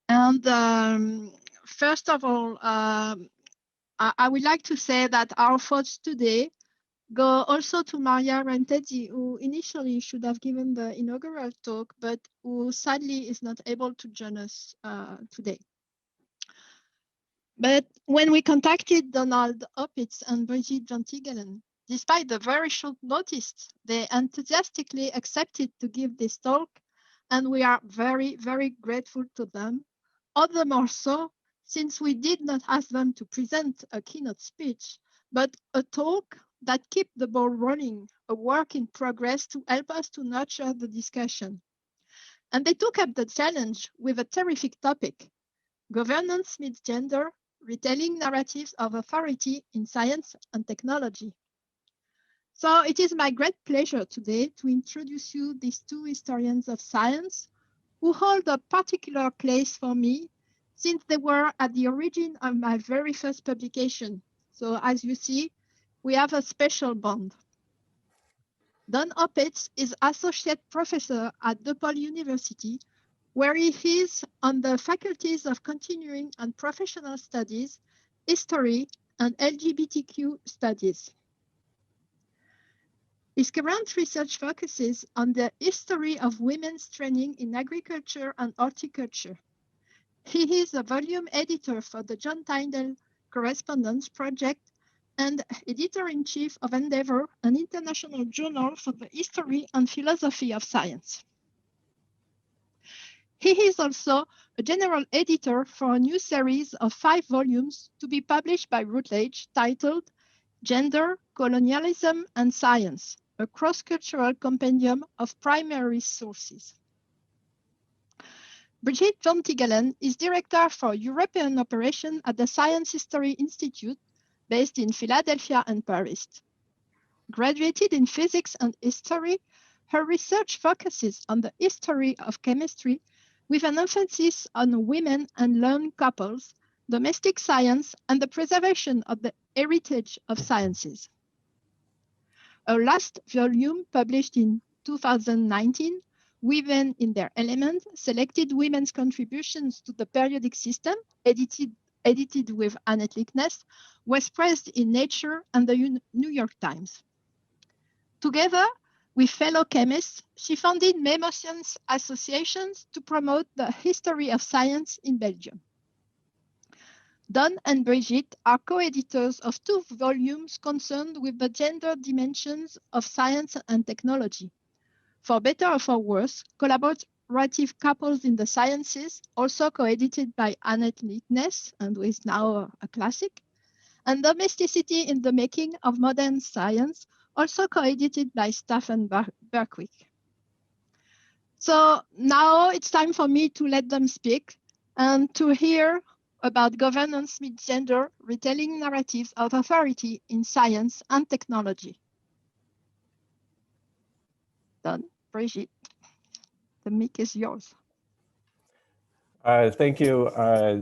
And first of all, I would like to say that our thoughts today go also to Maria Rentetti, who initially should have given the inaugural talk, but who sadly is not able to join us today. But when we contacted Donald Opitz and Brigitte Van Tigelen, despite the very short notice, they enthusiastically accepted to give this talk, and we are very, very grateful to them. All the more so, since we did not ask them to present a keynote speech, but a talk that kept the ball rolling, a work in progress to help us to nurture the discussion. And they took up the challenge with a terrific topic: governance meets gender, retelling narratives of authority in science and technology. So it is my great pleasure today to introduce you these two historians of science who hold a particular place for me since they were at the origin of my very first publication. So as you see, we have a special bond. Don Opitz is associate professor at DePaul University, where he is on the faculties of continuing and professional studies, history, and LGBTQ studies. His current research focuses on the history of women's training in agriculture and horticulture. He is a volume editor for the John Tyndall Correspondence Project and editor-in-chief of Endeavour, an international journal for the history and philosophy of science. He is also a general editor for a new series of 5 volumes to be published by Routledge titled Gender, Colonialism, and Science, a cross-cultural compendium of primary sources. Brigitte Van Tigelen is Director for European Operations at the Science History Institute, based in Philadelphia and Paris. Graduated in physics and history, her research focuses on the history of chemistry with an emphasis on women and lone couples, domestic science, and the preservation of the heritage of sciences. Her last volume, published in 2019, Women in Their Element, selected women's contributions to the periodic system, edited with Annette Lickness, was praised in Nature and the New York Times. Together with fellow chemists, she founded Memotions Associations to promote the history of science in Belgium. Don and Brigitte are co-editors of 2 volumes concerned with the gender dimensions of science and technology. For Better or for Worse, Collaborative Couples in the Sciences, also co-edited by Annette Lickness, and is now a classic, and Domesticity in the Making of Modern Science, also co-edited by Stephen Berkwick. So now it's time for me to let them speak and to hear about governance meets gender, retelling narratives of authority in science and technology. Done. Brigitte, the mic is yours. Thank you,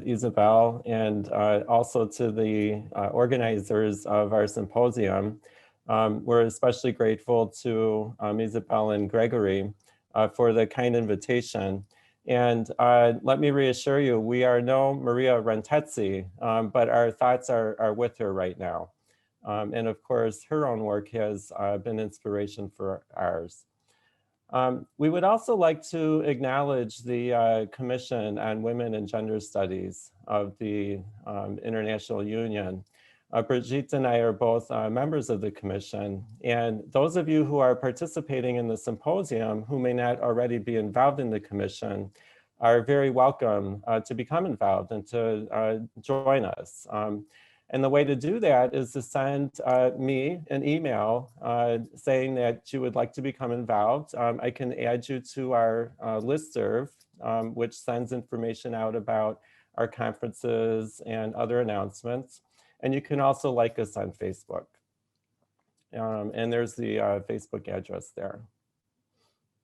Isabel, and also to the organizers of our symposium. We're especially grateful to Isabel and Gregory for the kind invitation. And let me reassure you, we are no Maria Rentetti, but our thoughts are with her right now. And of course, her own work has been inspiration for ours. We would also like to acknowledge the Commission on Women and Gender Studies of the International Union. Brigitte and I are both members of the Commission, and those of you who are participating in the symposium who may not already be involved in the Commission are very welcome to become involved and to join us. And the way to do that is to send me an email saying that you would like to become involved. I can add you to our listserv, which sends information out about our conferences and other announcements. And you can also like us on Facebook. And there's the Facebook address there.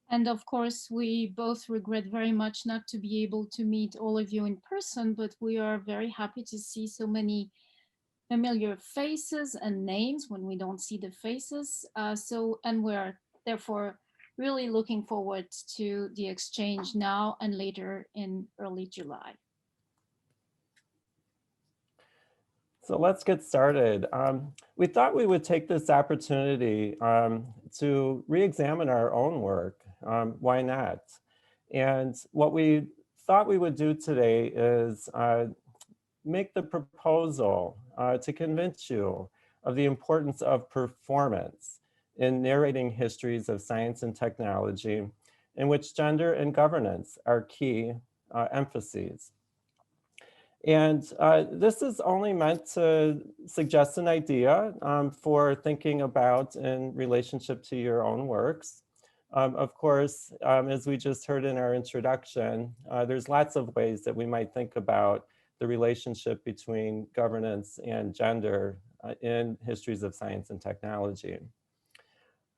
And of course, we both regret very much not to be able to meet all of you in person, but we are very happy to see so many familiar faces and names when we don't see the faces. And we're therefore really looking forward to the exchange now and later in early July. So let's get started. We thought we would take this opportunity to re-examine our own work. Why not? And what we thought we would do today is make the proposal to convince you of the importance of performance in narrating histories of science and technology, in which gender and governance are key emphases. And this is only meant to suggest an idea for thinking about in relationship to your own works. Of course, as we just heard in our introduction, there's lots of ways that we might think about the relationship between governance and gender in histories of science and technology.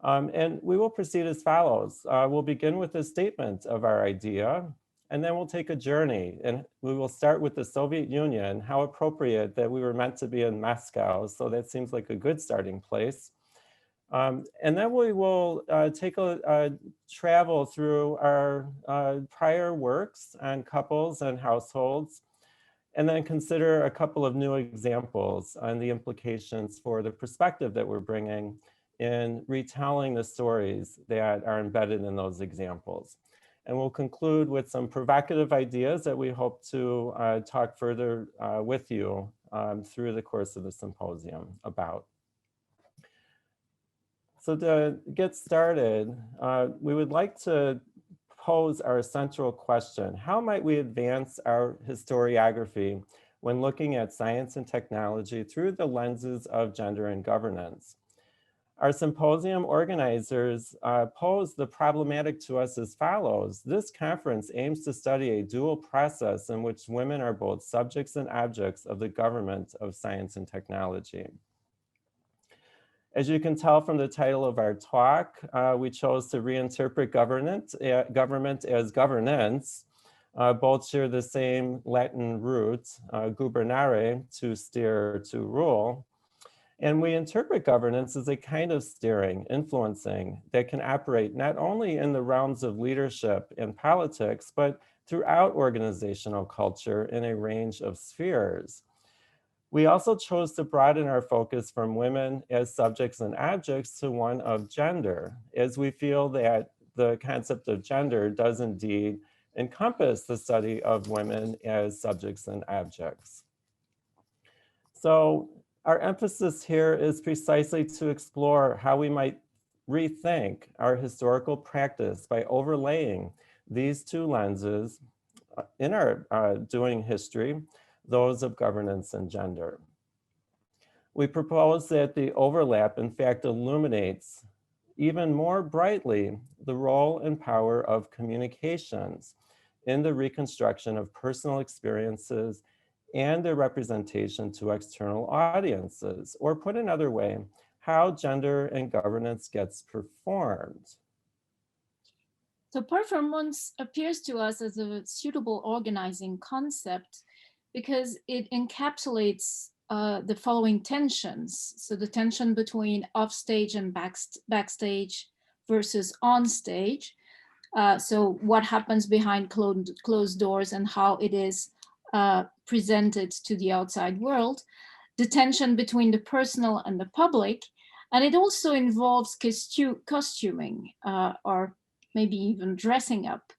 And we will proceed as follows. We'll begin with a statement of our idea, and then we'll take a journey, and we will start with the Soviet Union. How appropriate that we were meant to be in Moscow, so that seems like a good starting place. And then we will take a travel through our prior works on couples and households, and then consider a couple of new examples on the implications for the perspective that we're bringing in retelling the stories that are embedded in those examples. And we'll conclude with some provocative ideas that we hope to talk further with you through the course of the symposium about. So to get started, we would like to pose our central question. How might we advance our historiography when looking at science and technology through the lenses of gender and governance? Our symposium organizers posed the problematic to us as follows. This conference aims to study a dual process in which women are both subjects and objects of the government of science and technology. As you can tell from the title of our talk, we chose to reinterpret government as governance. Both share the same Latin root, gubernare, to steer, to rule. And we interpret governance as a kind of steering, influencing, that can operate not only in the realms of leadership and politics, but throughout organizational culture in a range of spheres. We also chose to broaden our focus from women as subjects and objects to one of gender, as we feel that the concept of gender does indeed encompass the study of women as subjects and objects. So our emphasis here is precisely to explore how we might rethink our historical practice by overlaying these two lenses in our doing history, those of governance and gender. We propose that the overlap, in fact, illuminates even more brightly the role and power of communications in the reconstruction of personal experiences and their representation to external audiences, or put another way, how gender and governance gets performed. So performance appears to us as a suitable organizing concept because it encapsulates the following tensions. So the tension between offstage and backstage versus onstage. So what happens behind closed doors and how it is presented to the outside world, the tension between the personal and the public, and it also involves costuming or maybe even dressing up,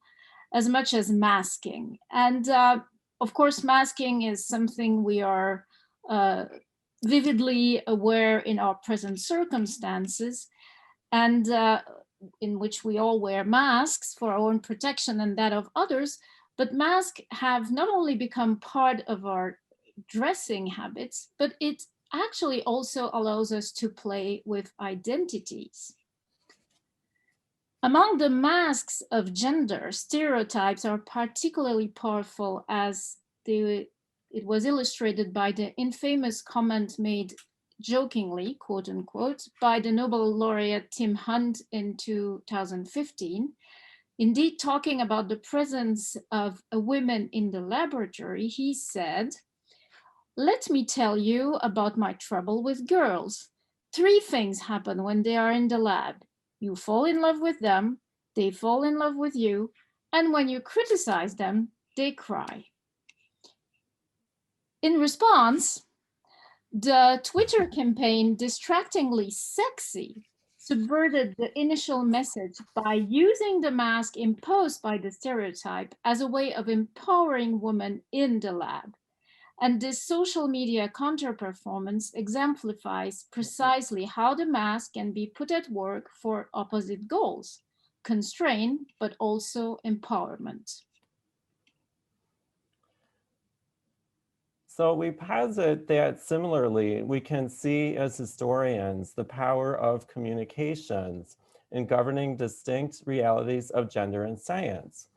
as much as masking. And of course, masking is something we are vividly aware in our present circumstances, and in which we all wear masks for our own protection and that of others. But masks have not only become part of our dressing habits, but it actually also allows us to play with identities. Among the masks of gender, stereotypes are particularly powerful, as it was illustrated by the infamous comment made jokingly, quote unquote, by the Nobel laureate Tim Hunt in 2015. Indeed, talking about the presence of a woman in the laboratory, he said, "Let me tell you about my trouble with girls. 3 things happen when they are in the lab. You fall in love with them, they fall in love with you, and when you criticize them, they cry." In response, The Twitter campaign, Distractingly Sexy, subverted the initial message by using the mask imposed by the stereotype as a way of empowering women in the lab. And this social media counter-performance exemplifies precisely how the mask can be put at work for opposite goals, constraint, but also empowerment. So we posit that similarly, we can see as historians the power of communications in governing distinct realities of gender and science.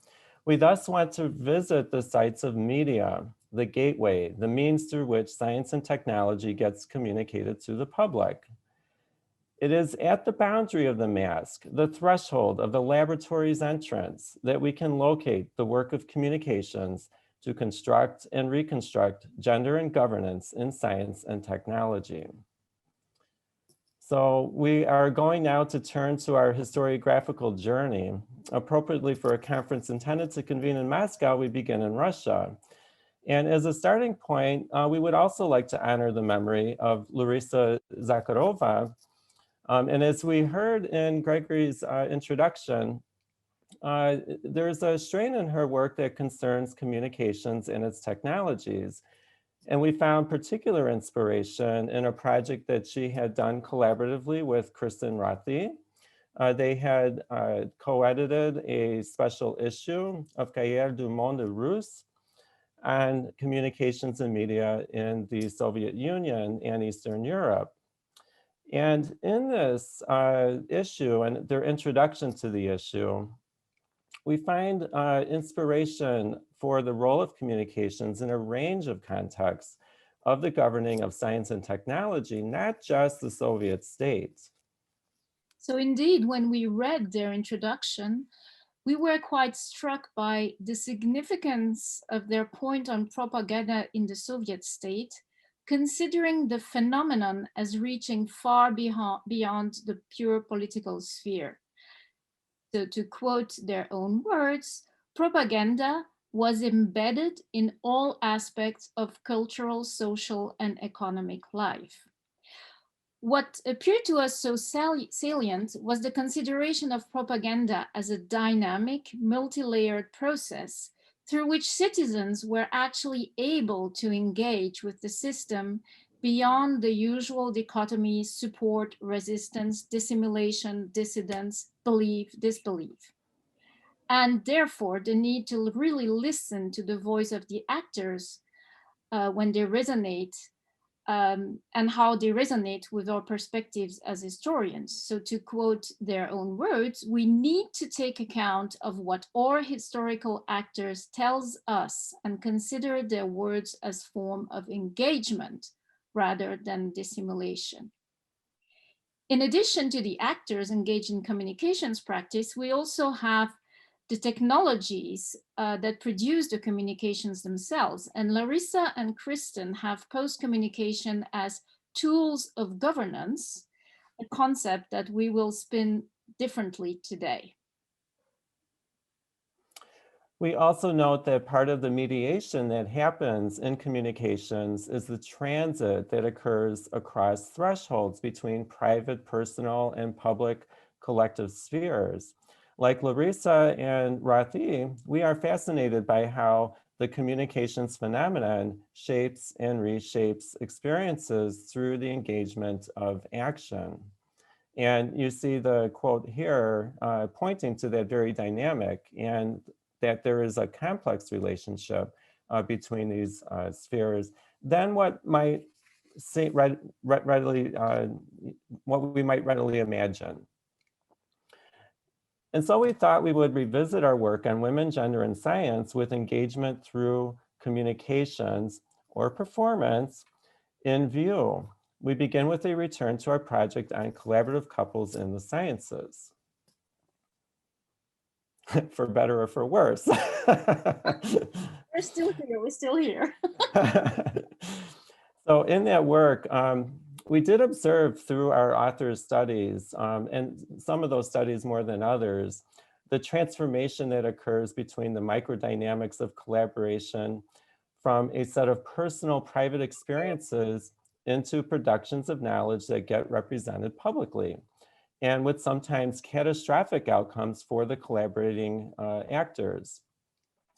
We thus want to visit the sites of media, the gateway, the means through which science and technology gets communicated to the public. It is at the boundary of the mask, the threshold of the laboratory's entrance, that we can locate the work of communications to construct and reconstruct gender and governance in science and technology. So we are going now to turn to our historiographical journey. Appropriately for a conference intended to convene in Moscow, we begin in Russia. And as a starting point, we would also like to honor the memory of Larisa Zakharova. And as we heard in Gregory's introduction, there's a strain in her work that concerns communications and its technologies. And we found particular inspiration in a project that she had done collaboratively with Kristen Rathi. They had co-edited a special issue of Cahiers du Monde Russe on communications and media in the Soviet Union and Eastern Europe. And in this issue and their introduction to the issue, we find inspiration for the role of communications in a range of contexts of the governing of science and technology, not just the Soviet state. So indeed, when we read their introduction, we were quite struck by the significance of their point on propaganda in the Soviet state, considering the phenomenon as reaching far beyond the pure political sphere. So to quote their own words, propaganda was embedded in all aspects of cultural, social, and economic life. What appeared to us so salient was the consideration of propaganda as a dynamic, multi-layered process through which citizens were actually able to engage with the system beyond the usual dichotomy support, resistance, dissimulation, dissidence, belief, disbelief. And therefore, the need to really listen to the voice of the actors when they resonate and how they resonate with our perspectives as historians. So to quote their own words, we need to take account of what our historical actors tells us and consider their words as form of engagement rather than dissimulation. In addition to the actors engaged in communications practice, we also have the technologies that produce the communications themselves. And Larisa and Kristen have posed communication as tools of governance, a concept that we will spin differently today. We also note that part of the mediation that happens in communications is the transit that occurs across thresholds between private, personal, and public collective spheres. Like Larisa and Rathi, we are fascinated by how the communications phenomenon shapes and reshapes experiences through the engagement of action. And you see the quote here pointing to that very dynamic and that there is a complex relationship between these spheres than what might say readily, what we might readily imagine. And so we thought we would revisit our work on women, gender, and science with engagement through communications or performance in view. We begin with a return to our project on collaborative couples in the sciences. For better or for worse. We're still here, we're still here. So in that work, we did observe through our authors' studies, and some of those studies more than others, the transformation that occurs between the microdynamics of collaboration from a set of personal private experiences into productions of knowledge that get represented publicly, and with sometimes catastrophic outcomes for the collaborating actors.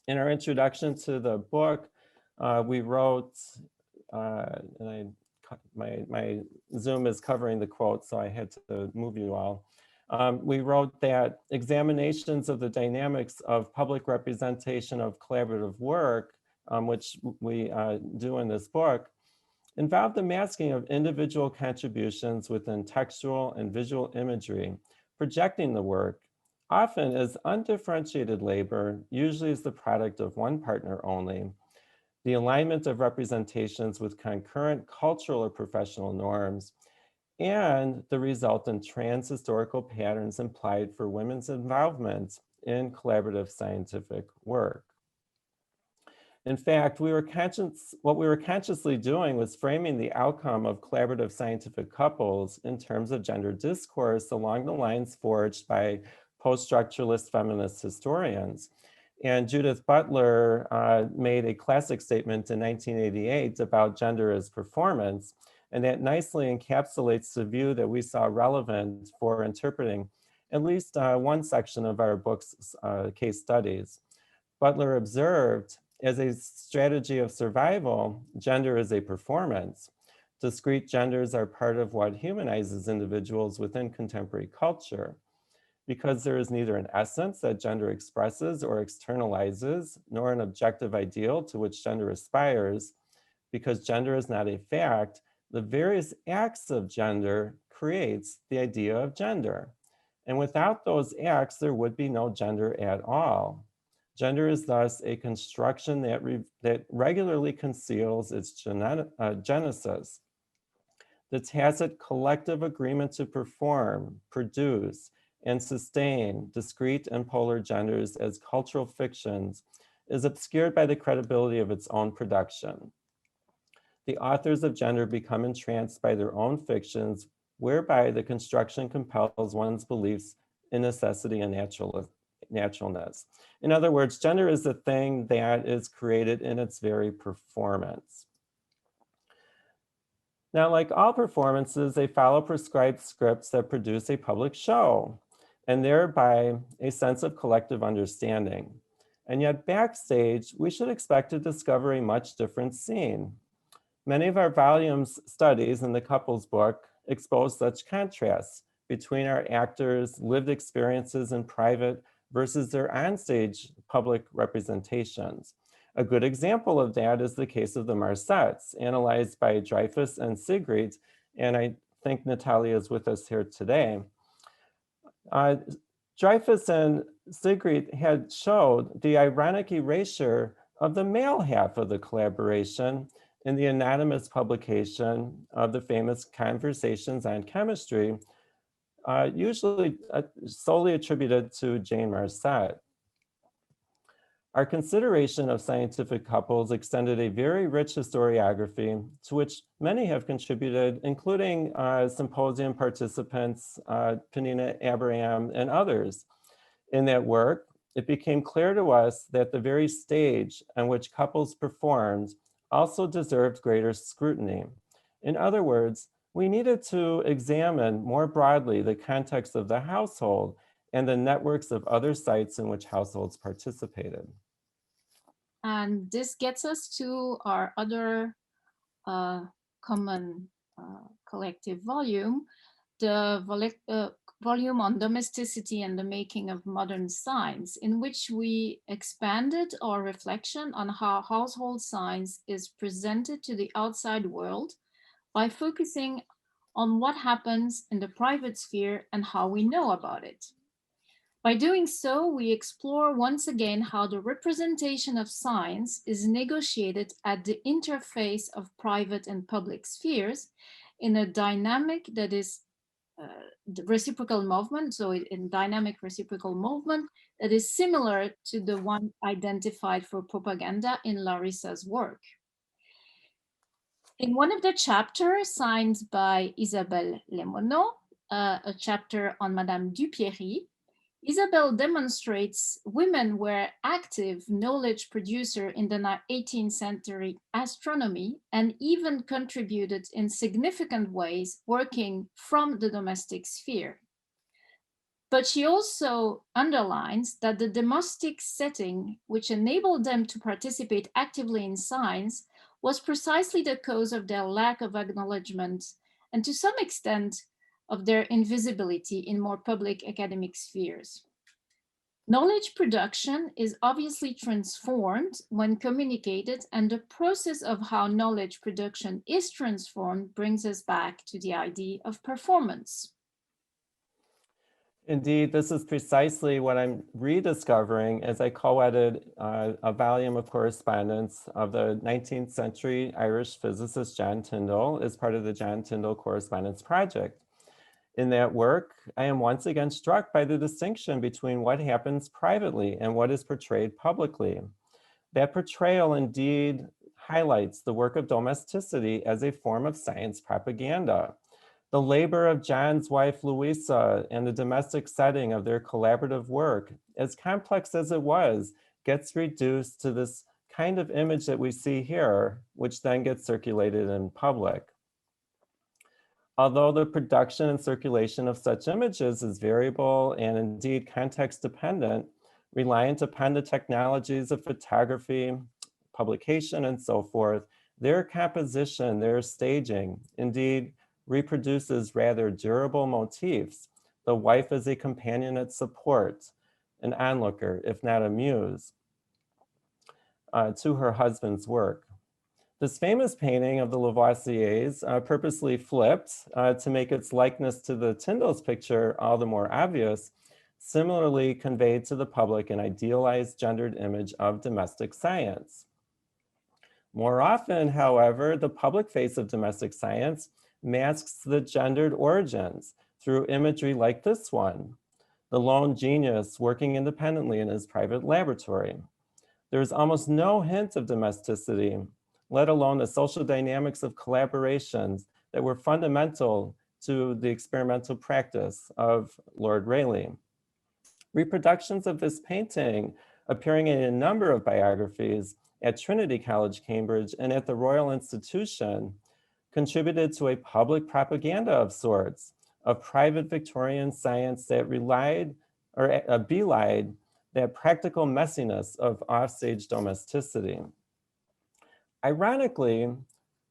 In our introduction to the book, we wrote, and my Zoom is covering the quote, so I had to move you all. We wrote that examinations of the dynamics of public representation of collaborative work, which we do in this book, involve the masking of individual contributions within textual and visual imagery, projecting the work, often as undifferentiated labor, usually as the product of one partner only, the alignment of representations with concurrent cultural or professional norms, and the resultant trans-historical patterns implied for women's involvement in collaborative scientific work. In fact, what we were consciously doing was framing the outcome of collaborative scientific couples in terms of gender discourse along the lines forged by post-structuralist feminist historians. And Judith Butler made a classic statement in 1988 about gender as performance, and that nicely encapsulates the view that we saw relevant for interpreting at least one section of our book's case studies. Butler observed, as a strategy of survival, gender is a performance. Discrete genders are part of what humanizes individuals within contemporary culture. Because there is neither an essence that gender expresses or externalizes, nor an objective ideal to which gender aspires, because gender is not a fact, the various acts of gender creates the idea of gender. And without those acts, there would be no gender at all. Gender is thus a construction that regularly conceals its genesis. The tacit collective agreement to perform, produce, and sustain discrete and polar genders as cultural fictions is obscured by the credibility of its own production. The authors of gender become entranced by their own fictions, whereby the construction compels one's beliefs in necessity and naturalness. In other words, gender is the thing that is created in its very performance. Now, like all performances, they follow prescribed scripts that produce a public show, and thereby a sense of collective understanding. And yet backstage, we should expect to discover a much different scene. Many of our volumes studies in the couples book expose such contrasts between our actors' lived experiences in private versus their onstage public representations. A good example of that is the case of the Marsettes, analyzed by Dreyfus and Sigrid, and I think Natalia is with us here today. Dreyfus and Sigrid had showed the ironic erasure of the male half of the collaboration in the anonymous publication of the famous Conversations on Chemistry, usually solely attributed to Jane Marcet. Our consideration of scientific couples extended a very rich historiography to which many have contributed, including symposium participants, Penina Abraham, and others. In that work, it became clear to us that the very stage on which couples performed also deserved greater scrutiny. In other words, we needed to examine more broadly the context of the household and the networks of other sites in which households participated. And this gets us to our other common collective volume, the volume on domesticity and the making of modern science, in which we expanded our reflection on how household science is presented to the outside world by focusing on what happens in the private sphere and how we know about it. By doing so, we explore once again how the representation of science is negotiated at the interface of private and public spheres in a dynamic that is the reciprocal movement, so in dynamic reciprocal movement that is similar to the one identified for propaganda in Larissa's work. In one of the chapters signed by Isabelle Lemoneau, a chapter on Madame Dupierry, Isabel demonstrates women were active knowledge producer in the 18th century astronomy and even contributed in significant ways working from the domestic sphere. But she also underlines that the domestic setting, which enabled them to participate actively in science, was precisely the cause of their lack of acknowledgement and to some extent of their invisibility in more public academic spheres. Knowledge production is obviously transformed when communicated, and the process of how knowledge production is transformed brings us back to the idea of performance. Indeed, this is precisely what I'm rediscovering as I co-edited a volume of correspondence of the 19th century Irish physicist John Tyndall as part of the John Tyndall Correspondence Project. In that work, I am once again struck by the distinction between what happens privately and what is portrayed publicly. That portrayal indeed highlights the work of domesticity as a form of science propaganda. The labor of John's wife, Louisa, and the domestic setting of their collaborative work, as complex as it was, gets reduced to this kind of image that we see here, which then gets circulated in public. Although the production and circulation of such images is variable and indeed context dependent, reliant upon the technologies of photography, publication, and so forth, their composition, their staging, indeed reproduces rather durable motifs. The wife is a companionate support, an onlooker, if not a muse, to her husband's work. This famous painting of the Lavoisiers, purposely flipped to make its likeness to the Tyndall's picture all the more obvious, similarly conveyed to the public an idealized gendered image of domestic science. More often, however, the public face of domestic science masks the gendered origins through imagery like this one, the lone genius working independently in his private laboratory. There is almost no hint of domesticity, let alone the social dynamics of collaborations that were fundamental to the experimental practice of Lord Rayleigh. Reproductions of this painting, appearing in a number of biographies at Trinity College, Cambridge, and at the Royal Institution, contributed to a public propaganda of sorts, of private Victorian science that relied or belied that practical messiness of offstage domesticity. Ironically,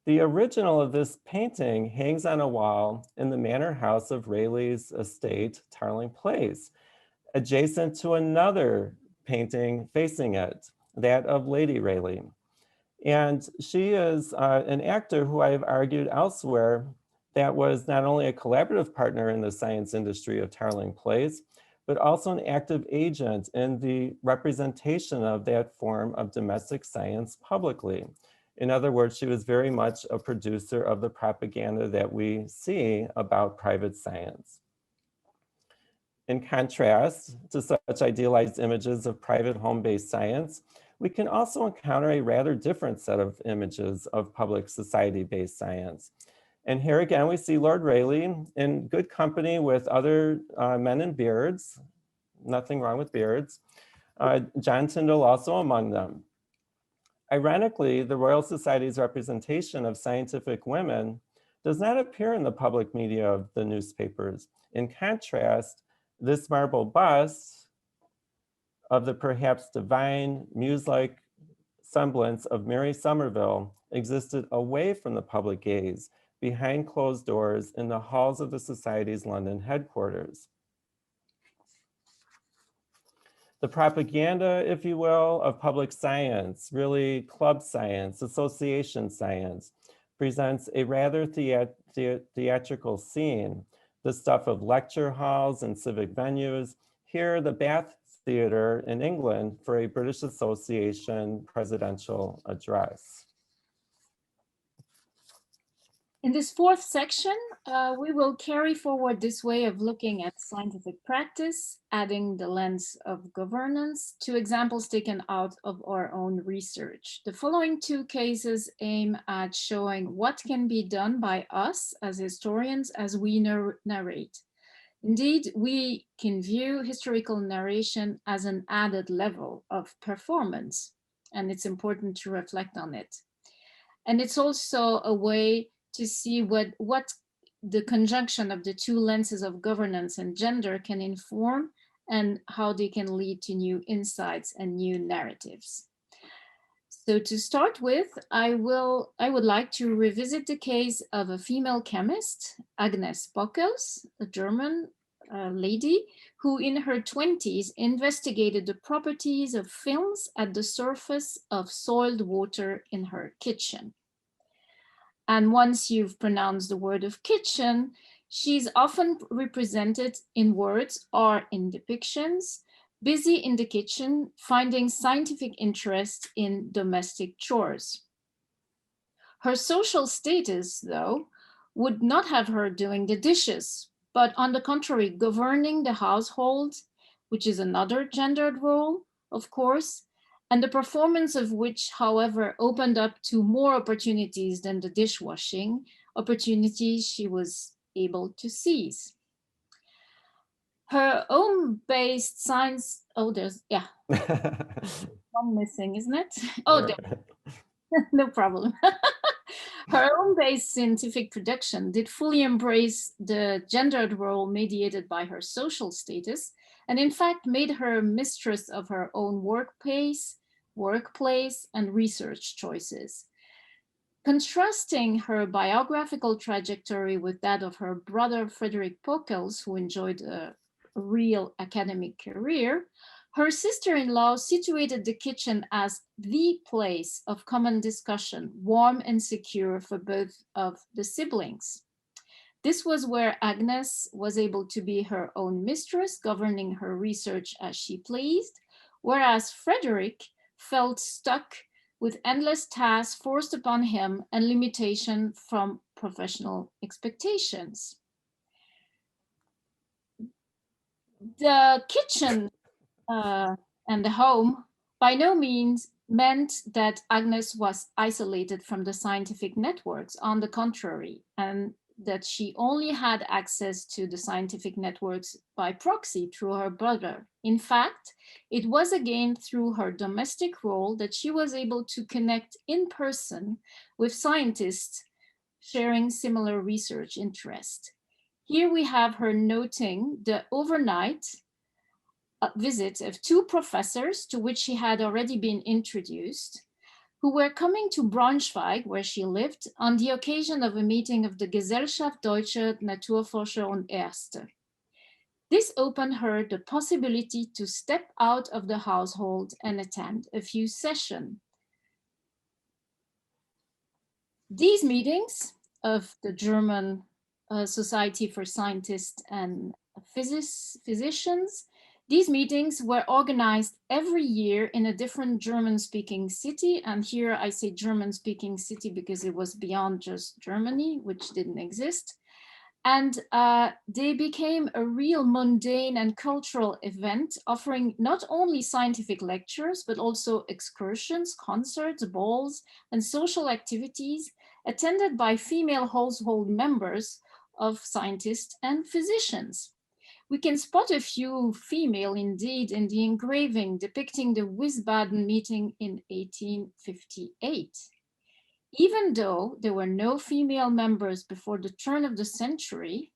the original of this painting hangs on a wall in the manor house of Rayleigh's estate, Tarling Place, adjacent to another painting facing it, that of Lady Rayleigh. And she is an actor who I have argued elsewhere that was not only a collaborative partner in the science industry of Tarling Place, but also an active agent in the representation of that form of domestic science publicly. In other words, she was very much a producer of the propaganda that we see about private science. In contrast to such idealized images of private home-based science, we can also encounter a rather different set of images of public society-based science. And here again, we see Lord Rayleigh in good company with other men in beards, nothing wrong with beards, John Tyndall also among them. Ironically, the Royal Society's representation of scientific women does not appear in the public media of the newspapers. In contrast, this marble bust of the perhaps divine, muse-like semblance of Mary Somerville existed away from the public gaze, behind closed doors in the halls of the Society's London headquarters. The propaganda, if you will, of public science, really club science, association science, presents a rather theatrical scene, the stuff of lecture halls and civic venues. Here, the Bath Theatre in England for a British Association presidential address. In this fourth section, we will carry forward this way of looking at scientific practice, adding the lens of governance to examples taken out of our own research. The following two cases aim at showing what can be done by us as historians as we narrate. Indeed, we can view historical narration as an added level of performance, and it's important to reflect on it. And it's also a way to see what the conjunction of the two lenses of governance and gender can inform and how they can lead to new insights and new narratives. So to start with, I would like to revisit the case of a female chemist, Agnes Pockels, a German lady who in her 20s investigated the properties of films at the surface of soiled water in her kitchen. And once you've pronounced the word of kitchen, she's often represented in words or in depictions, busy in the kitchen, finding scientific interest in domestic chores. Her social status, though, would not have her doing the dishes, but on the contrary, governing the household, which is another gendered role, of course, and the performance of which, however, opened up to more opportunities than the dishwashing, opportunities she was able to seize. Her home-based science, there's one missing, isn't it? Oh, no problem. Her home-based scientific production did fully embrace the gendered role mediated by her social status, and in fact made her mistress of her own workplace, and research choices. Contrasting her biographical trajectory with that of her brother Frederick Pockels, who enjoyed a real academic career, her sister-in-law situated the kitchen as the place of common discussion, warm and secure for both of the siblings. This was where Agnes was able to be her own mistress, governing her research as she pleased, whereas Frederick felt stuck with endless tasks forced upon him and limitation from professional expectations. The kitchen and the home by no means meant that Agnes was isolated from the scientific networks. On the contrary, and that she only had access to the scientific networks by proxy through her brother. In fact, it was again through her domestic role that she was able to connect in person with scientists sharing similar research interests. Here we have her noting the overnight visit of two professors to which she had already been introduced, who were coming to Braunschweig, where she lived, on the occasion of a meeting of the Gesellschaft Deutscher Naturforscher und Ärzte. This opened her the possibility to step out of the household and attend a few sessions. These meetings of the German Society for Scientists and Physicians, these meetings were organized every year in a different German-speaking city. And here I say German-speaking city because it was beyond just Germany, which didn't exist. And they became a real mundane and cultural event, offering not only scientific lectures, but also excursions, concerts, balls, and social activities attended by female household members of scientists and physicians. We can spot a few female indeed in the engraving depicting the Wiesbaden meeting in 1858. Even though there were no female members before the turn of the century,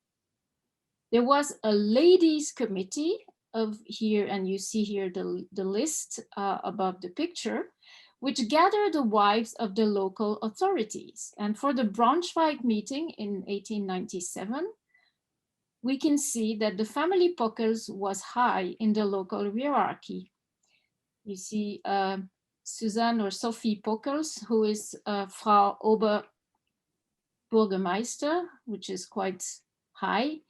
there was a ladies' committee of here, and you see here the list above the picture, which gathered the wives of the local authorities. And for the Braunschweig meeting in 1897, we can see that the family Pockels was high in the local hierarchy. You see Suzanne or Sophie Pockels, who is Frau Oberbürgermeister, which is quite high.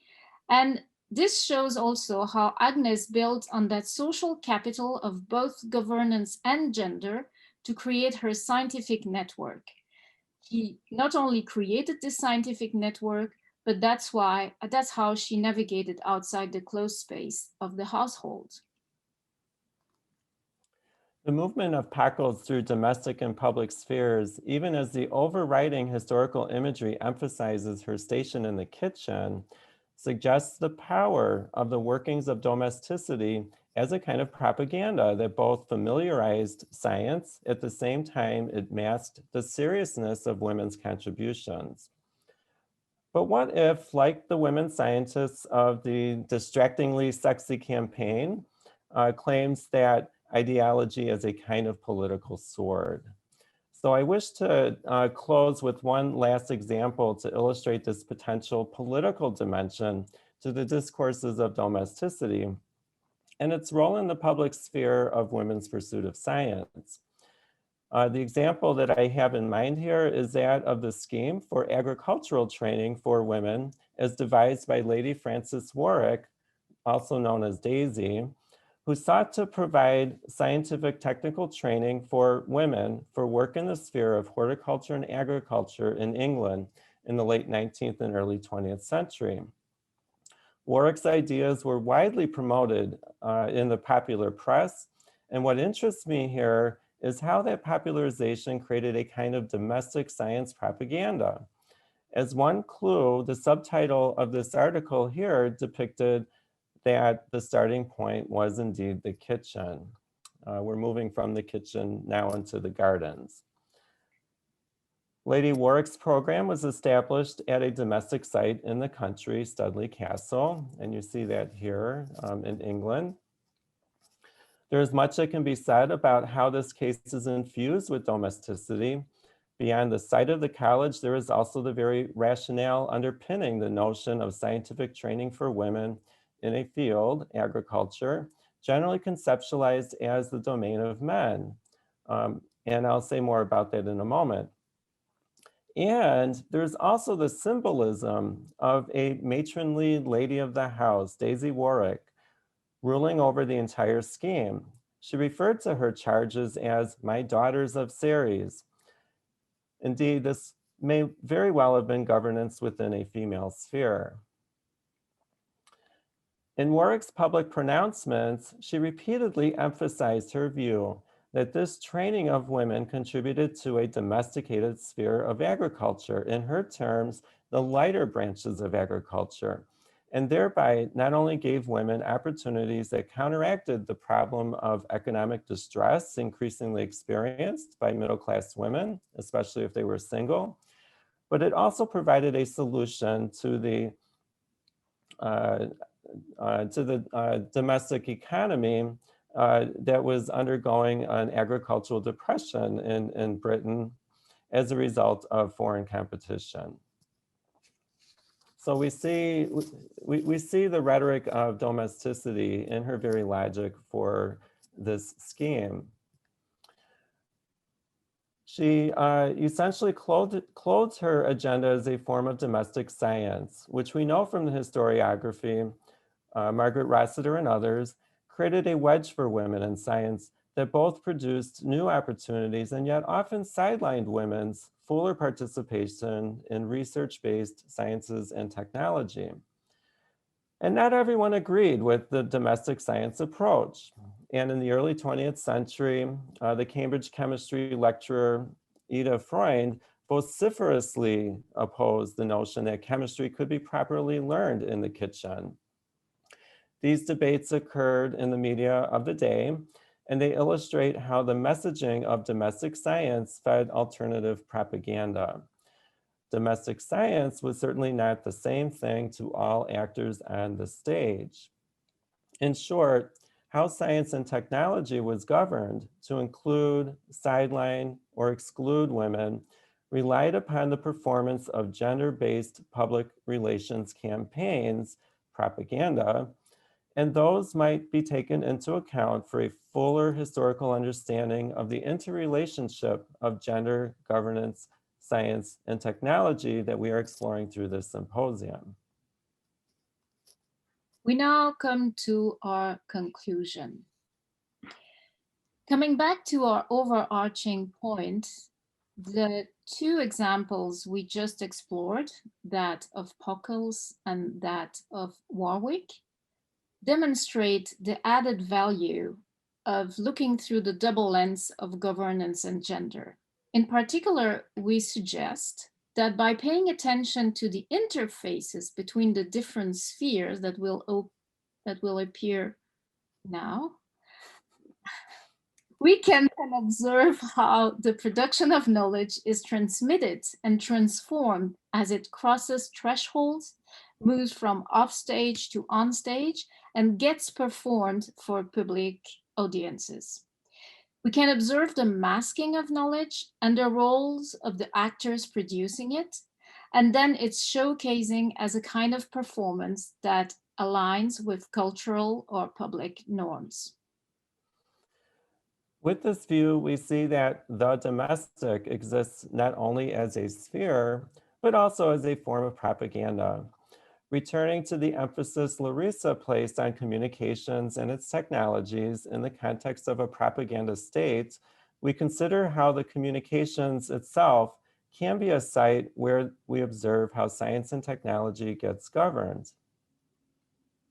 And this shows also how Agnes built on that social capital of both governance and gender to create her scientific network. She not only created this scientific network, but that's how she navigated outside the closed space of the household. The movement of Pockels through domestic and public spheres, even as the overriding historical imagery emphasizes her station in the kitchen, suggests the power of the workings of domesticity as a kind of propaganda that both familiarized science, at the same time it masked the seriousness of women's contributions. But what if, like the women scientists of the distractingly sexy campaign, claims that ideology is a kind of political sword? So I wish to close with one last example to illustrate this potential political dimension to the discourses of domesticity and its role in the public sphere of women's pursuit of science. The example that I have in mind here is that of the scheme for agricultural training for women as devised by Lady Frances Warwick, also known as Daisy, who sought to provide scientific technical training for women for work in the sphere of horticulture and agriculture in England in the late 19th and early 20th century. Warwick's ideas were widely promoted in the popular press, and what interests me here is how that popularization created a kind of domestic science propaganda. As one clue, the subtitle of this article here depicted that the starting point was indeed the kitchen. We're moving from the kitchen now into the gardens. Lady Warwick's program was established at a domestic site in the country, Studley Castle, and you see that here in England. There is much that can be said about how this case is infused with domesticity. Beyond the site of the college, there is also the very rationale underpinning the notion of scientific training for women in a field, agriculture, generally conceptualized as the domain of men. And I'll say more about that in a moment. And there's also the symbolism of a matronly lady of the house, Daisy Warwick, ruling over the entire scheme. She referred to her charges as my daughters of Ceres. Indeed, this may very well have been governance within a female sphere. In Warwick's public pronouncements, she repeatedly emphasized her view that this training of women contributed to a domesticated sphere of agriculture, in her terms, the lighter branches of agriculture, and thereby not only gave women opportunities that counteracted the problem of economic distress increasingly experienced by middle-class women, especially if they were single, but it also provided a solution to the domestic economy that was undergoing an agricultural depression in Britain as a result of foreign competition. So we see the rhetoric of domesticity in her very logic for this scheme. She essentially clothed her agenda as a form of domestic science, which we know from the historiography, Margaret Rossiter and others, created a wedge for women in science that both produced new opportunities and yet often sidelined women's fuller participation in research-based sciences and technology. And not everyone agreed with the domestic science approach. And in the early 20th century, the Cambridge chemistry lecturer Ida Freund vociferously opposed the notion that chemistry could be properly learned in the kitchen. These debates occurred in the media of the day, and they illustrate how the messaging of domestic science fed alternative propaganda. Domestic science was certainly not the same thing to all actors on the stage. In short, how science and technology was governed to include, sideline, or exclude women relied upon the performance of gender-based public relations campaigns, propaganda, and those might be taken into account for a fuller historical understanding of the interrelationship of gender, governance, science, and technology that we are exploring through this symposium. We now come to our conclusion. Coming back to our overarching point, the two examples we just explored, that of Pockels and that of Warwick, demonstrate the added value of looking through the double lens of governance and gender. In particular, we suggest that by paying attention to the interfaces between the different spheres that will appear now, we can then observe how the production of knowledge is transmitted and transformed as it crosses thresholds, moves from offstage to onstage, and gets performed for public audiences. We can observe the masking of knowledge and the roles of the actors producing it, and then its showcasing as a kind of performance that aligns with cultural or public norms. With this view, we see that the domestic exists not only as a sphere, but also as a form of propaganda. Returning to the emphasis Larissa placed on communications and its technologies in the context of a propaganda state, we consider how the communications itself can be a site where we observe how science and technology gets governed.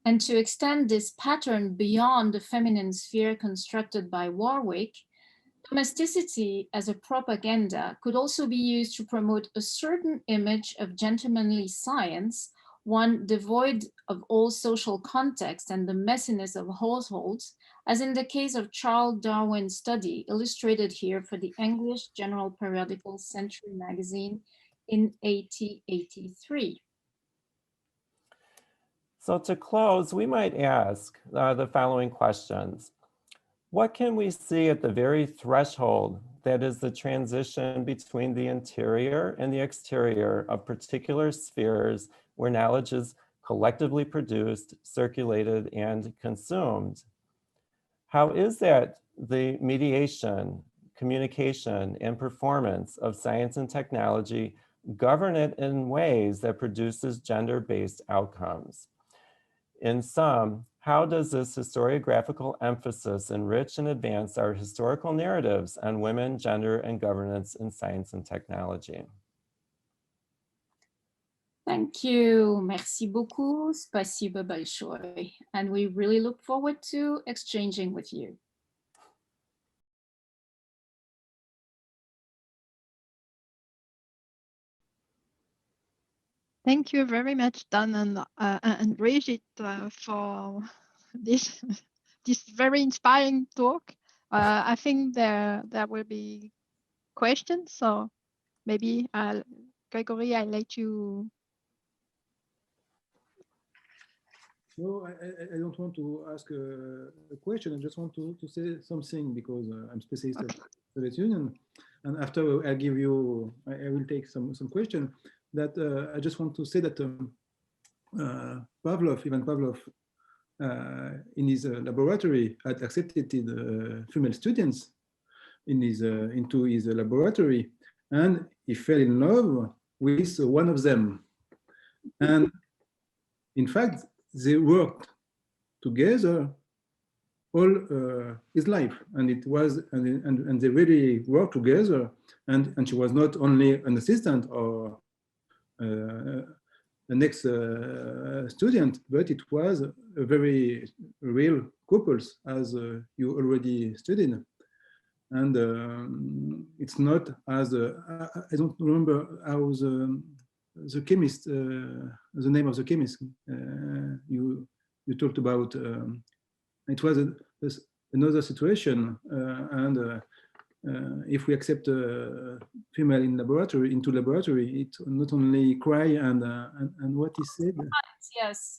And to extend this pattern beyond the feminine sphere constructed by Warwick, domesticity as a propaganda could also be used to promote a certain image of gentlemanly science, one devoid of all social context and the messiness of households, as in the case of Charles Darwin's study, illustrated here for the English general periodical Century magazine in 1883. So to close, we might ask the following questions. What can we see at the very threshold that is the transition between the interior and the exterior of particular spheres where knowledge is collectively produced, circulated, and consumed? How is that the mediation, communication, and performance of science and technology govern it in ways that produces gender-based outcomes? In sum, how does this historiographical emphasis enrich and advance our historical narratives on women, gender, and governance in science and technology? Thank you. Merci beaucoup. Spasibo большое. And we really look forward to exchanging with you. Thank you very much, Dan and Brigitte, for this very inspiring talk. I think there will be questions, so maybe Gregory, I'll let you. No, I don't want to ask a question. I just want to say something because I'm specialist at Soviet Union, and after I will take some question. That I just want to say that Pavlov, in his laboratory, had accepted female students into his laboratory, and he fell in love with one of them. And in fact, they worked together all his life, and it was and they really worked together. And she was not only an assistant or the next student, but it was a very real couples, as you already studied. And it's not as I don't remember how the chemist, the name of the chemist you talked about. It was another situation, and if we accept a female into laboratory, it not only cry and what he said.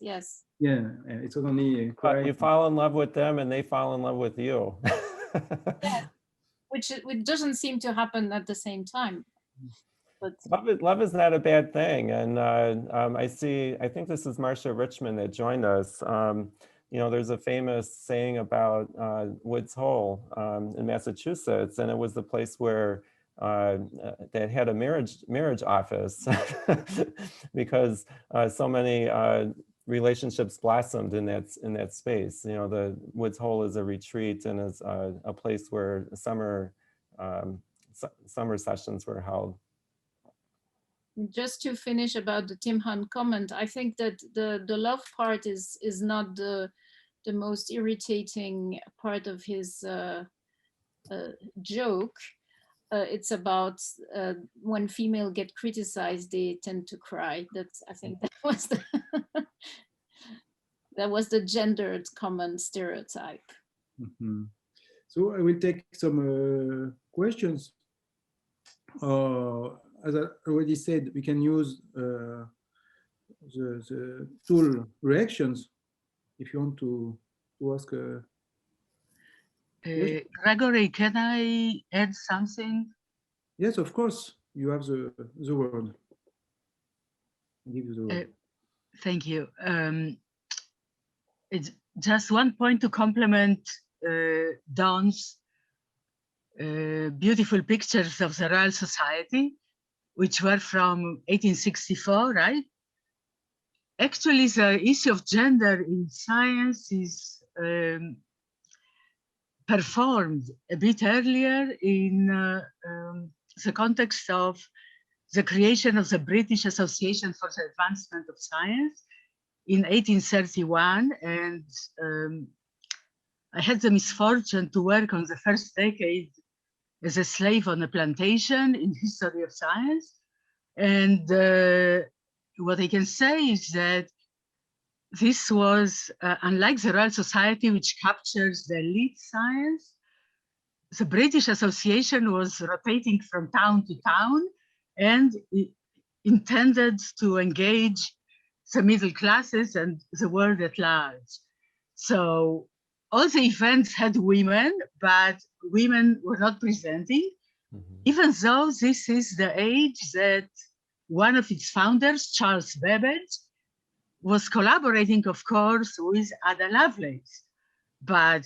Yes. Yeah, it's not only cry. You fall in love with them, and they fall in love with you. Yeah, which doesn't seem to happen at the same time. But love is not a bad thing, and I think this is Marcia Richmond that joined us. You know, there's a famous saying about Woods Hole in Massachusetts, and it was the place where that had a marriage office because so many relationships blossomed in that space. You know, the Woods Hole is a retreat and is a place where summer sessions were held. Just to finish about the Tim Hunt comment, I think that the love part is not the most irritating part of his joke. it's about when female get criticized, they tend to cry. That's, I think that was the that was the gendered common stereotype. Mhm. So I will take some questions. As I already said, we can use the tool reactions if you want to ask. Gregory, can I add something? Yes, of course. You have the word. I'll give you the word. Thank you. It's just one point to complement Dawn's beautiful pictures of the Royal Society, which were from 1864, right? Actually, the issue of gender in science is performed a bit earlier in the context of the creation of the British Association for the Advancement of Science in 1831. And I had the misfortune to work on the first decade as a slave on a plantation in history of science. And what I can say is that this was, unlike the Royal Society, which captures the elite science, the British Association was rotating from town to town and intended to engage the middle classes and the world at large. So all the events had women, but women were not presenting, even though this is the age that one of its founders, Charles Babbage, was collaborating, of course, with Ada Lovelace. But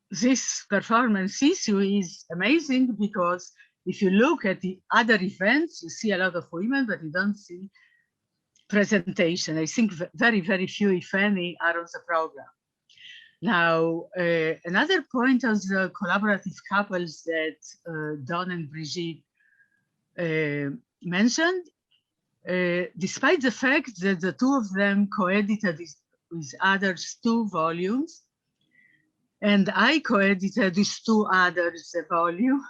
this performance issue is amazing because if you look at the other events, you see a lot of women, but you don't see presentation. I think very, very few, if any, are on the program. Now, another point of the collaborative couples that Dawn and Brigitte mentioned, despite the fact that the two of them co-edited with others 2 volumes, and I co-edited with 2 others a volume,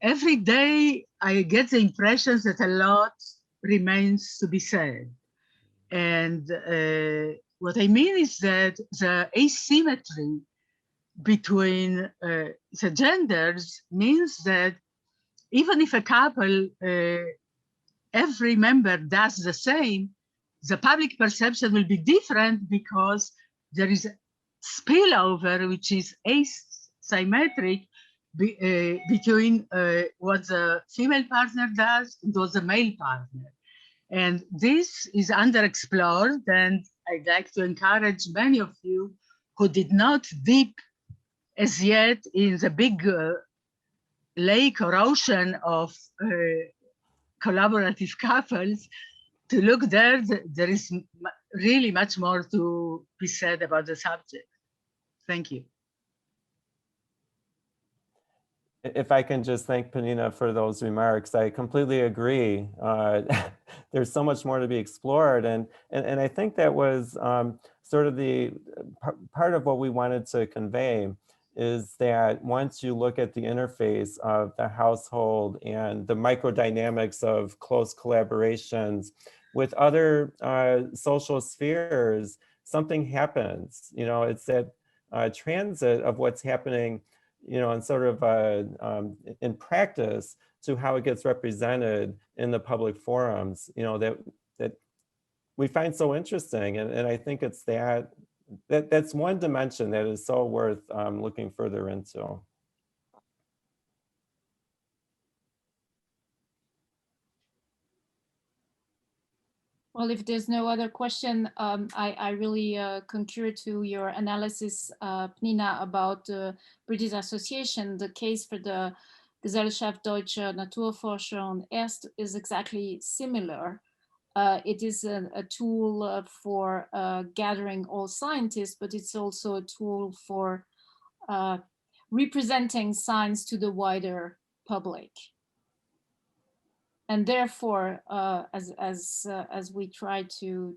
every day I get the impression that a lot remains to be said. And what I mean is that the asymmetry between the genders means that even if a couple, every member does the same, the public perception will be different because there is a spillover which is asymmetric between what the female partner does and what the male partner. And this is underexplored, and I'd like to encourage many of you who did not dip as yet in the big lake or ocean of collaborative couples to look there. There is really much more to be said about the subject. Thank you. If I can just thank Penina for those remarks, I completely agree. There's so much more to be explored. And I think that was sort of the part of what we wanted to convey is that once you look at the interface of the household and the microdynamics of close collaborations with other social spheres, something happens. You know, it's that transit of what's happening, you know, and sort of in practice to how it gets represented in the public forums, you know, that we find so interesting. And I think it's that's one dimension that is so worth looking further into. Well, if there's no other question, I really concur to your analysis, Nina, about the British Association. The case for the Gesellschaft Deutscher Naturforscher und Erst is exactly similar. It is a tool for gathering all scientists, but it's also a tool for representing science to the wider public. And therefore, as we try to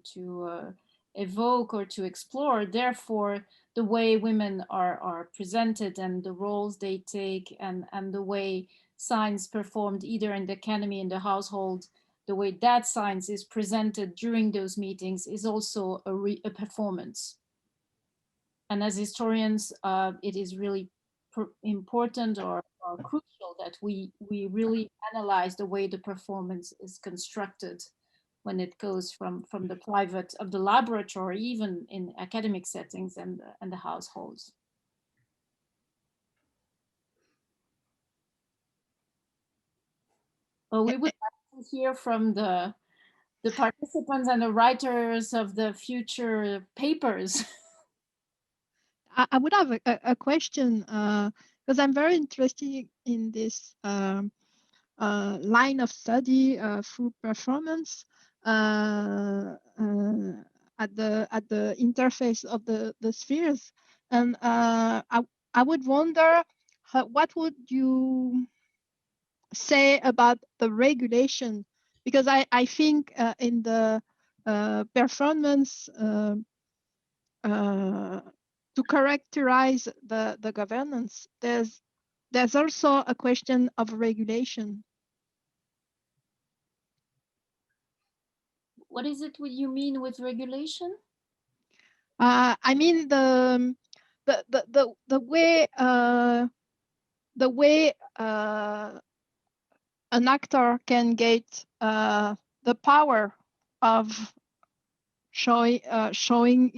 evoke or to explore. Therefore, the way women are presented and the roles they take and the way science performed either in the academy, in the household, the way that science is presented during those meetings is also a performance. And as historians, it is really important or crucial that we really analyze the way the performance is constructed when it goes from the private of the laboratory, even in academic settings and the households. Well, we would like to hear from the participants and the writers of the future papers. I would have a question because I'm very interested in this line of study through performance at the interface of the spheres, and I would wonder what would you say about the regulation, because I think in the performance to characterize the governance, there's also a question of regulation. What is it you mean with regulation? I mean the way an actor can get the power of showing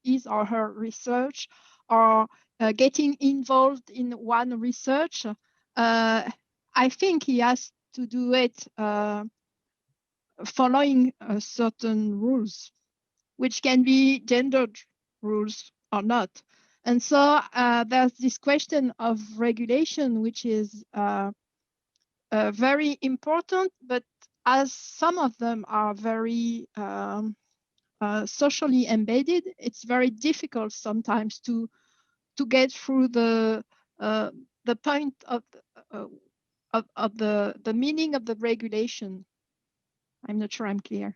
his or her research, or getting involved in one research. I think he has to do it following certain rules, which can be gendered rules or not. And so there's this question of regulation, which is very important, but as some of them are very socially embedded, it's very difficult sometimes to get through the point of the meaning of the regulation. I'm not sure I'm clear.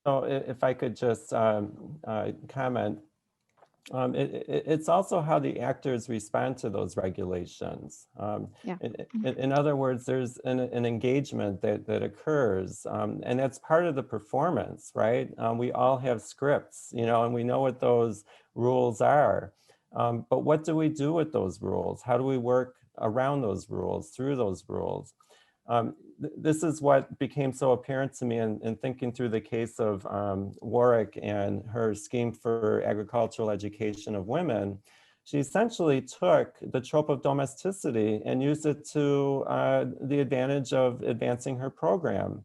So if I could just comment, it's also how the actors respond to those regulations. Yeah. In other words, there's an engagement that occurs, and that's part of the performance, right? We all have scripts, and we know what those rules are. But what do we do with those rules? How do we work around those rules, through those rules? This is what became so apparent to me in thinking through the case of Warwick and her scheme for agricultural education of women. She essentially took the trope of domesticity and used it to the advantage of advancing her program.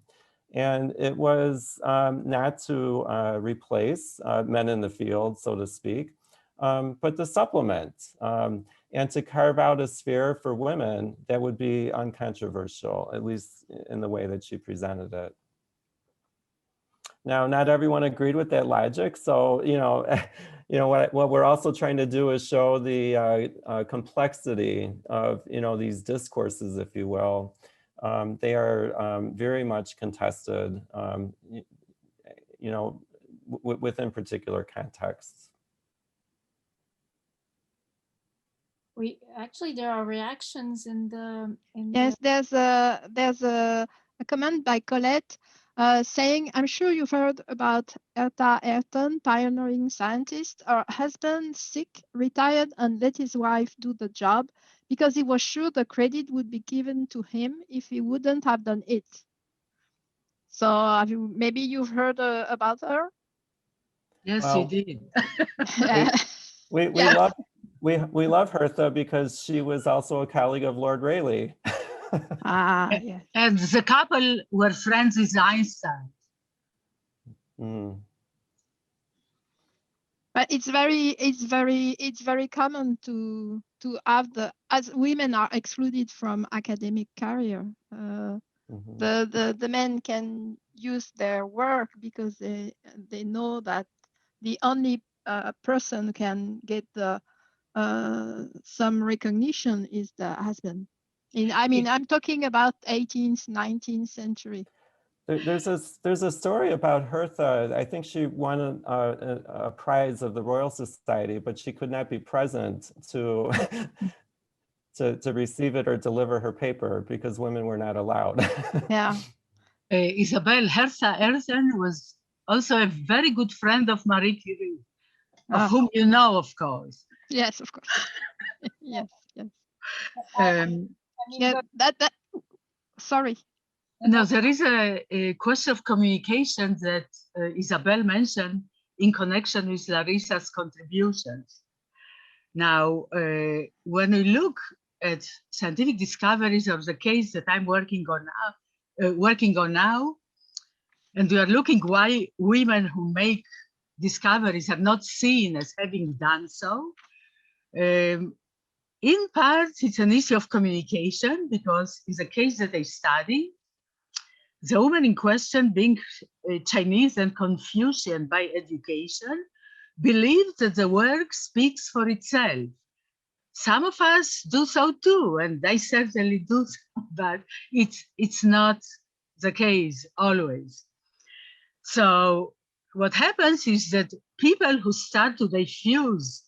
And it was not to replace men in the field, so to speak, but to supplement and to carve out a sphere for women that would be uncontroversial, at least in the way that she presented it. Now, not everyone agreed with that logic, so what we're also trying to do is show the complexity of these discourses, if you will. They are very much contested, within particular contexts. There are reactions in the. Yes, there's a comment by Colette saying, "I'm sure you've heard about Herta Ayrton, pioneering scientist. Her husband sick, retired, and let his wife do the job because he was sure the credit would be given to him if he wouldn't have done it." So maybe you've heard about her? Yes, Well, you did. we love Hertha because she was also a colleague of Lord Rayleigh. Yes. And the couple were friends with Einstein. Mm. But it's very common to have as women are excluded from academic career. Mm-hmm. The men can use their work because they know that the only person can get some recognition is the husband. I'm talking about 18th, 19th century. There's a story about Hertha. I think she won a prize of the Royal Society, but she could not be present to to receive it or deliver her paper because women were not allowed. Yeah. Isabel, Hertha Erden was also a very good friend of Marie Curie, of whom you know, of course. Yes, of course. Yes, yes. mean, that sorry. No, there is a question of communication that Isabel mentioned in connection with Larissa's contributions. Now, when we look at scientific discoveries of the case that I'm working on now, and we are looking why women who make discoveries are not seen as having done so. In part, it's an issue of communication because in the case that I study, the woman in question, being Chinese and Confucian by education, believes that the work speaks for itself. Some of us do so too, and I certainly do so, but it's not the case always. So what happens is that people who start to diffuse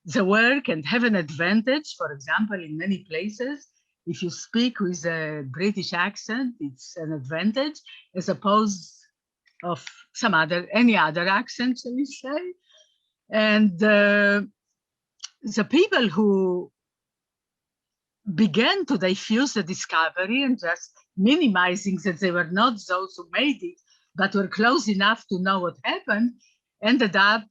the work and have an advantage, for example, in many places, if you speak with a British accent, it's an advantage as opposed of any other accent, shall we say. And the people who began to diffuse the discovery and just minimizing that they were not those who made it, but were close enough to know what happened, ended up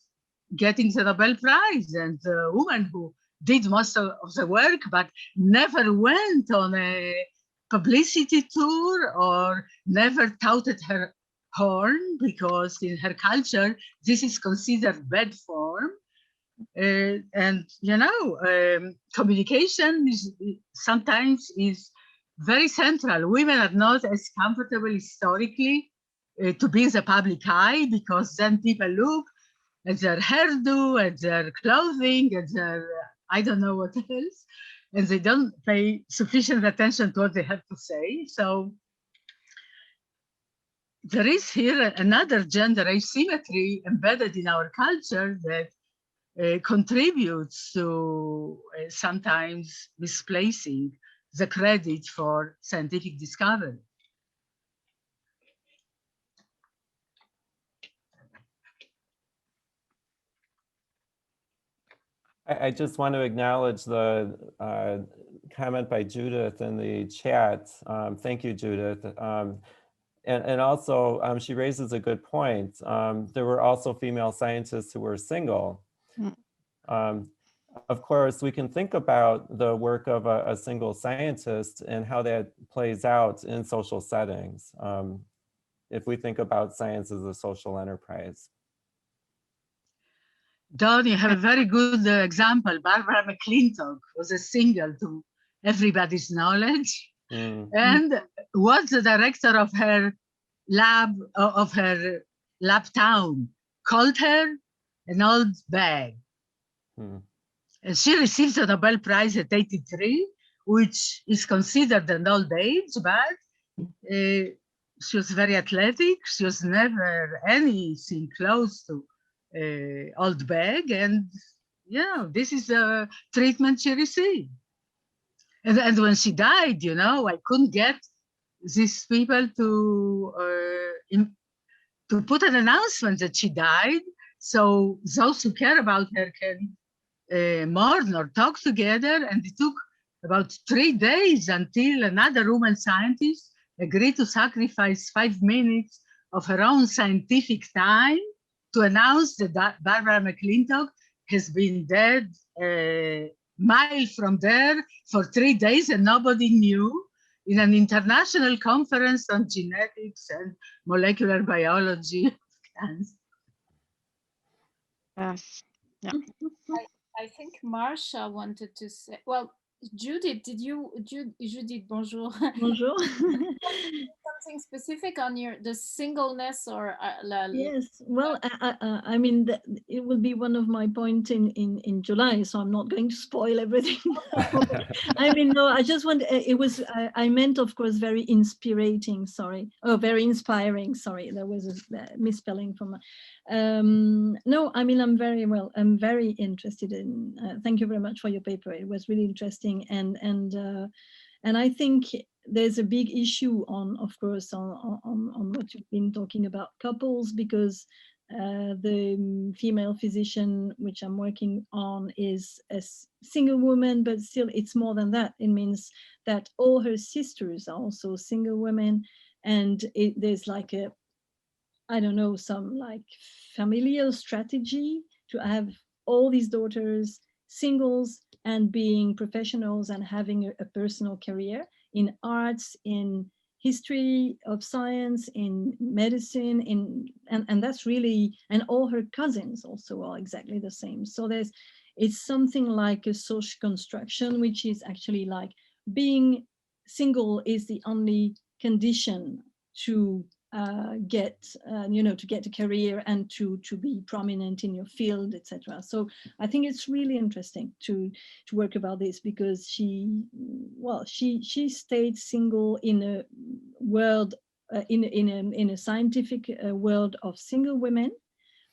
getting the Nobel Prize. And the woman who did most of the work, but never went on a publicity tour or never touted her horn, because in her culture, this is considered bad form. And you know, communication sometimes is very central. Women are not as comfortable historically to be in the public eye, because then people look at their hairdo, at their clothing, at their I don't know what else, and they don't pay sufficient attention to what they have to say. So there is here another gender asymmetry embedded in our culture that contributes to sometimes misplacing the credit for scientific discovery. I just want to acknowledge the comment by Judith in the chat. Thank you, Judith. And also, she raises a good point. There were also female scientists who were single. Of course, we can think about the work of a single scientist and how that plays out in social settings, if we think about science as a social enterprise. Don, you have a very good example. Barbara McClintock was a single to everybody's knowledge, and was the director of her lab, town, called her an old bag. And she received the Nobel Prize at 83, which is considered an old age, but she was very athletic. She was never anything close to old bag, and yeah, this is the treatment she received. And when she died, you know, I couldn't get these people to put an announcement that she died, so those who care about her can mourn or talk together. And it took about 3 days until another woman scientist agreed to sacrifice 5 minutes of her own scientific time to announce that Barbara McClintock has been dead a mile from there for 3 days, and nobody knew, in an international conference on genetics and molecular biology of cancer. Yes. Yeah. I think Marcia wanted to say, well, Judith, did you, Judith, bonjour. Bonjour. Something specific on the singleness or Yes, well, I mean, it will be one of my points in July, so I'm not going to spoil everything. I mean, no, I just want, it was, I meant, of course, very inspirating, sorry. Oh, very inspiring, sorry. There was a misspelling from, no, I mean, I'm very interested in, thank you very much for your paper. It was really interesting. And I think there's a big issue on, of course, on what you've been talking about couples, because the female physician which I'm working on is a single woman, but still it's more than that. It means that all her sisters are also single women, and there's like a, I don't know, some like familial strategy to have all these daughters singles and being professionals and having a personal career in arts, in history of science, in medicine, and that's really, and all her cousins also are exactly the same. So it's something like a social construction, which is actually like being single is the only condition to get to get a career and to be prominent in your field, etc. So I think it's really interesting to work about this, because she stayed single in a world in a scientific world of single women,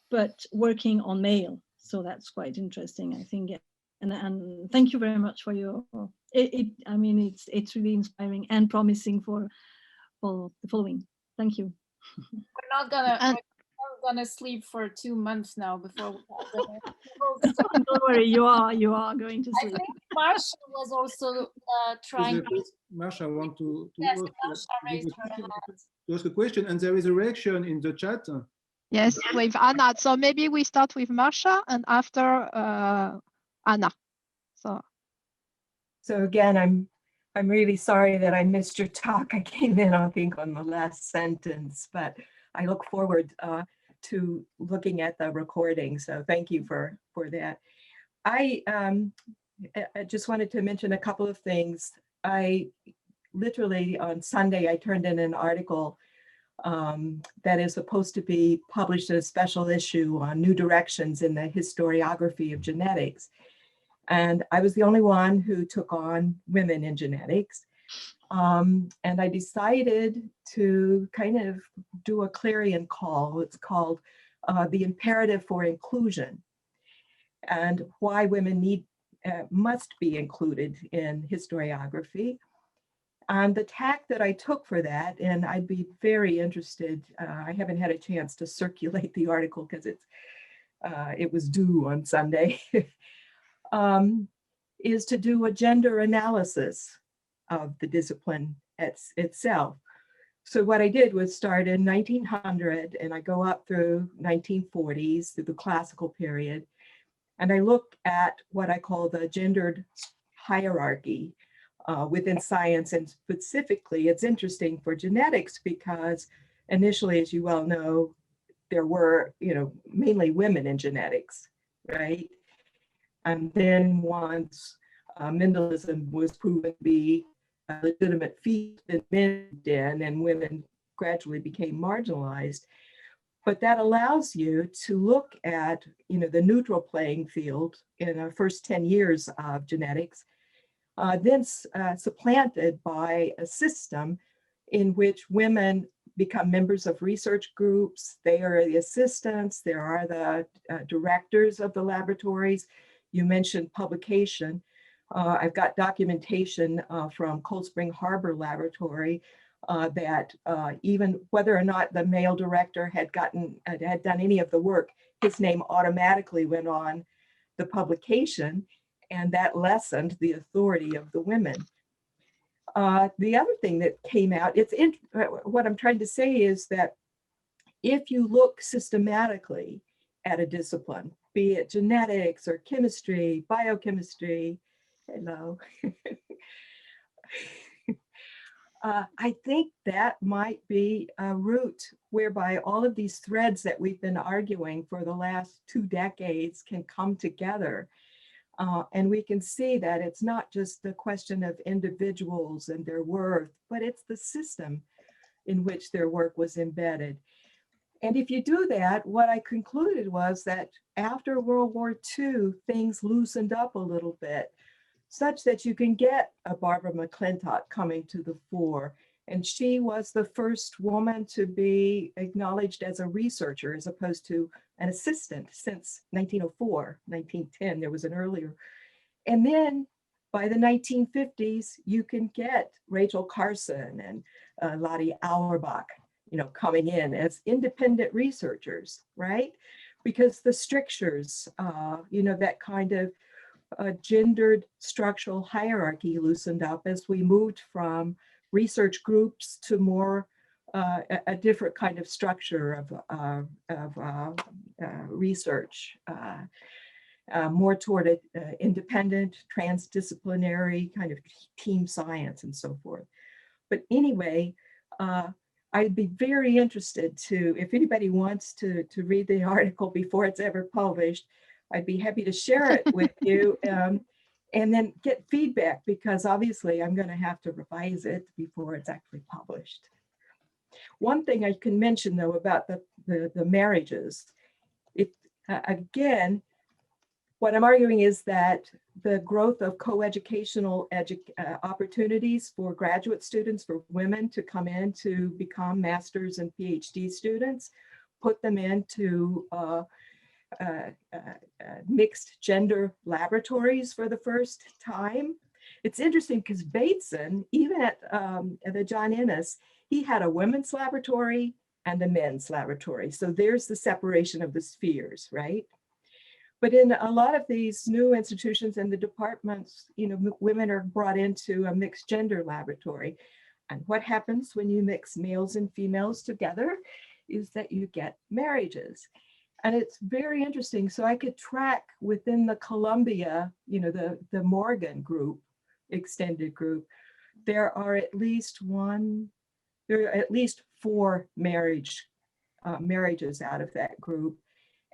but working on male. So that's quite interesting, I think. And thank you very much for your I mean, it's really inspiring and promising for the following. Thank you. We're not gonna sleep for 2 months now before we Don't worry, you are going to sleep. I think Marsha was also trying. Marsha, I want to Yes, ask, Marsha raised her hand. to ask a question, and there is a reaction in the chat. Yes, with Anna. So maybe we start with Marsha and after Anna. So again, I'm really sorry that I missed your talk. I came in, I think, on the last sentence, but I look forward to looking at the recording. So thank you for that. I just wanted to mention a couple of things. I literally on Sunday, I turned in an article that is supposed to be published in a special issue on new directions in the historiography of genetics. And I was the only one who took on women in genetics. And I decided to kind of do a clarion call. It's called The Imperative for Inclusion, and why women must be included in historiography. And the tack that I took for that, and I'd be very interested, I haven't had a chance to circulate the article because it was due on Sunday, is to do a gender analysis of the discipline itself. So what I did was start in 1900 and I go up through 1940s, through the classical period, and I look at what I call the gendered hierarchy within science. And specifically, it's interesting for genetics because initially, as you well know, there were, mainly women in genetics, right? And then once Mendelism was proven to be a legitimate field, and men did, and women gradually became marginalized. But that allows you to look at, the neutral playing field in the first 10 years of genetics, then supplanted by a system in which women become members of research groups. They are the assistants, there are the directors of the laboratories. You mentioned publication. I've got documentation from Cold Spring Harbor Laboratory that even whether or not the male director had done any of the work, his name automatically went on the publication, and that lessened the authority of the women. The other thing that came out, what I'm trying to say is that if you look systematically at a discipline, be it genetics or chemistry, biochemistry, hello, I think that might be a route whereby all of these threads that we've been arguing for the last 2 decades can come together. And we can see that it's not just the question of individuals and their worth, but it's the system in which their work was embedded. And if you do that, what I concluded was that after World War II, things loosened up a little bit, such that you can get a Barbara McClintock coming to the fore. And she was the first woman to be acknowledged as a researcher as opposed to an assistant since 1904, 1910, there was an earlier. And then by the 1950s, you can get Rachel Carson and Lottie Auerbach, coming in as independent researchers, right? Because the strictures, that kind of gendered structural hierarchy loosened up as we moved from research groups to more a different kind of structure of research, more toward an independent, transdisciplinary kind of team science and so forth. But anyway, I'd be very interested to, if anybody wants to read the article before it's ever published, I'd be happy to share it with you and then get feedback, because obviously I'm going to have to revise it before it's actually published. One thing I can mention though about the marriages, again, what I'm arguing is that the growth of coeducational opportunities for graduate students, for women to come in to become master's and PhD students, put them into mixed gender laboratories for the first time. It's interesting because Bateson, even at the John Innes, he had a women's laboratory and a men's laboratory. So there's the separation of the spheres, right? But in a lot of these new institutions and the departments, women are brought into a mixed gender laboratory. And what happens when you mix males and females together is that you get marriages. And it's very interesting. So I could track within the Columbia, the Morgan group, extended group, there are at least 4 marriages out of that group.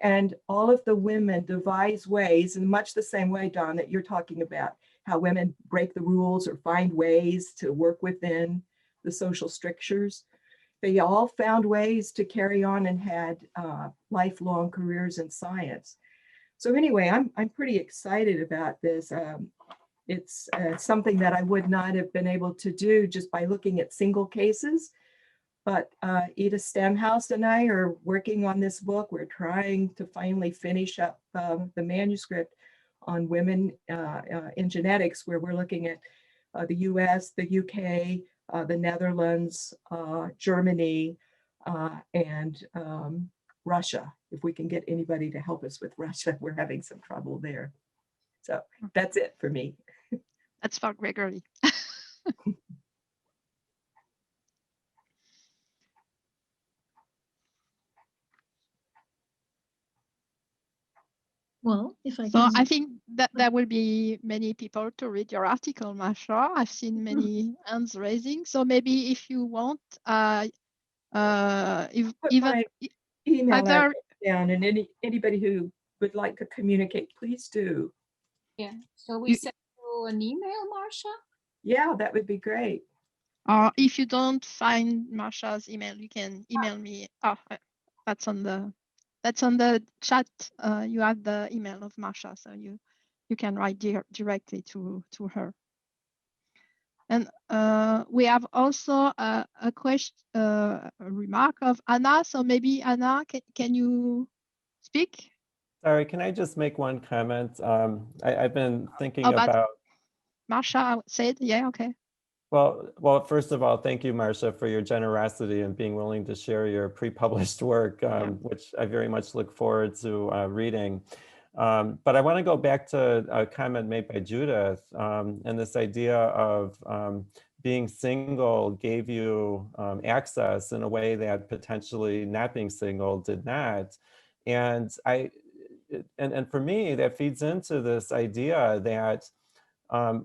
And all of the women devise ways, in much the same way, Don, that you're talking about, how women break the rules or find ways to work within the social strictures. They all found ways to carry on and had lifelong careers in science. So anyway, I'm pretty excited about this. It's something that I would not have been able to do just by looking at single cases. But Edith Stamhouse and I are working on this book. We're trying to finally finish up the manuscript on women in genetics, where we're looking at the US, the UK, the Netherlands, Germany, and Russia. If we can get anybody to help us with Russia, we're having some trouble there. So that's it for me. That's for Gregory. Well, if I So can. I think that there will be many people to read your article, Marsha. I've seen many hands raising. So maybe if you want, if Put even my email either down, and anybody who would like to communicate, please do. Yeah, so we send you an email, Marsha? Yeah, that would be great. or if you don't find Marsha's email, you can email me. Oh, that's on the chat. You have the email of Marsha, so you can write directly to her. And we have also a question, a remark of Anna. So maybe Anna, can you speak? Sorry, can I just make one comment? I've been thinking about Marsha said, yeah, okay. Well, first of all, thank you, Marsha, for your generosity and being willing to share your pre-published work, which I very much look forward to reading. But I want to go back to a comment made by Judith, and this idea of being single gave you access in a way that potentially not being single did not. And for me, that feeds into this idea that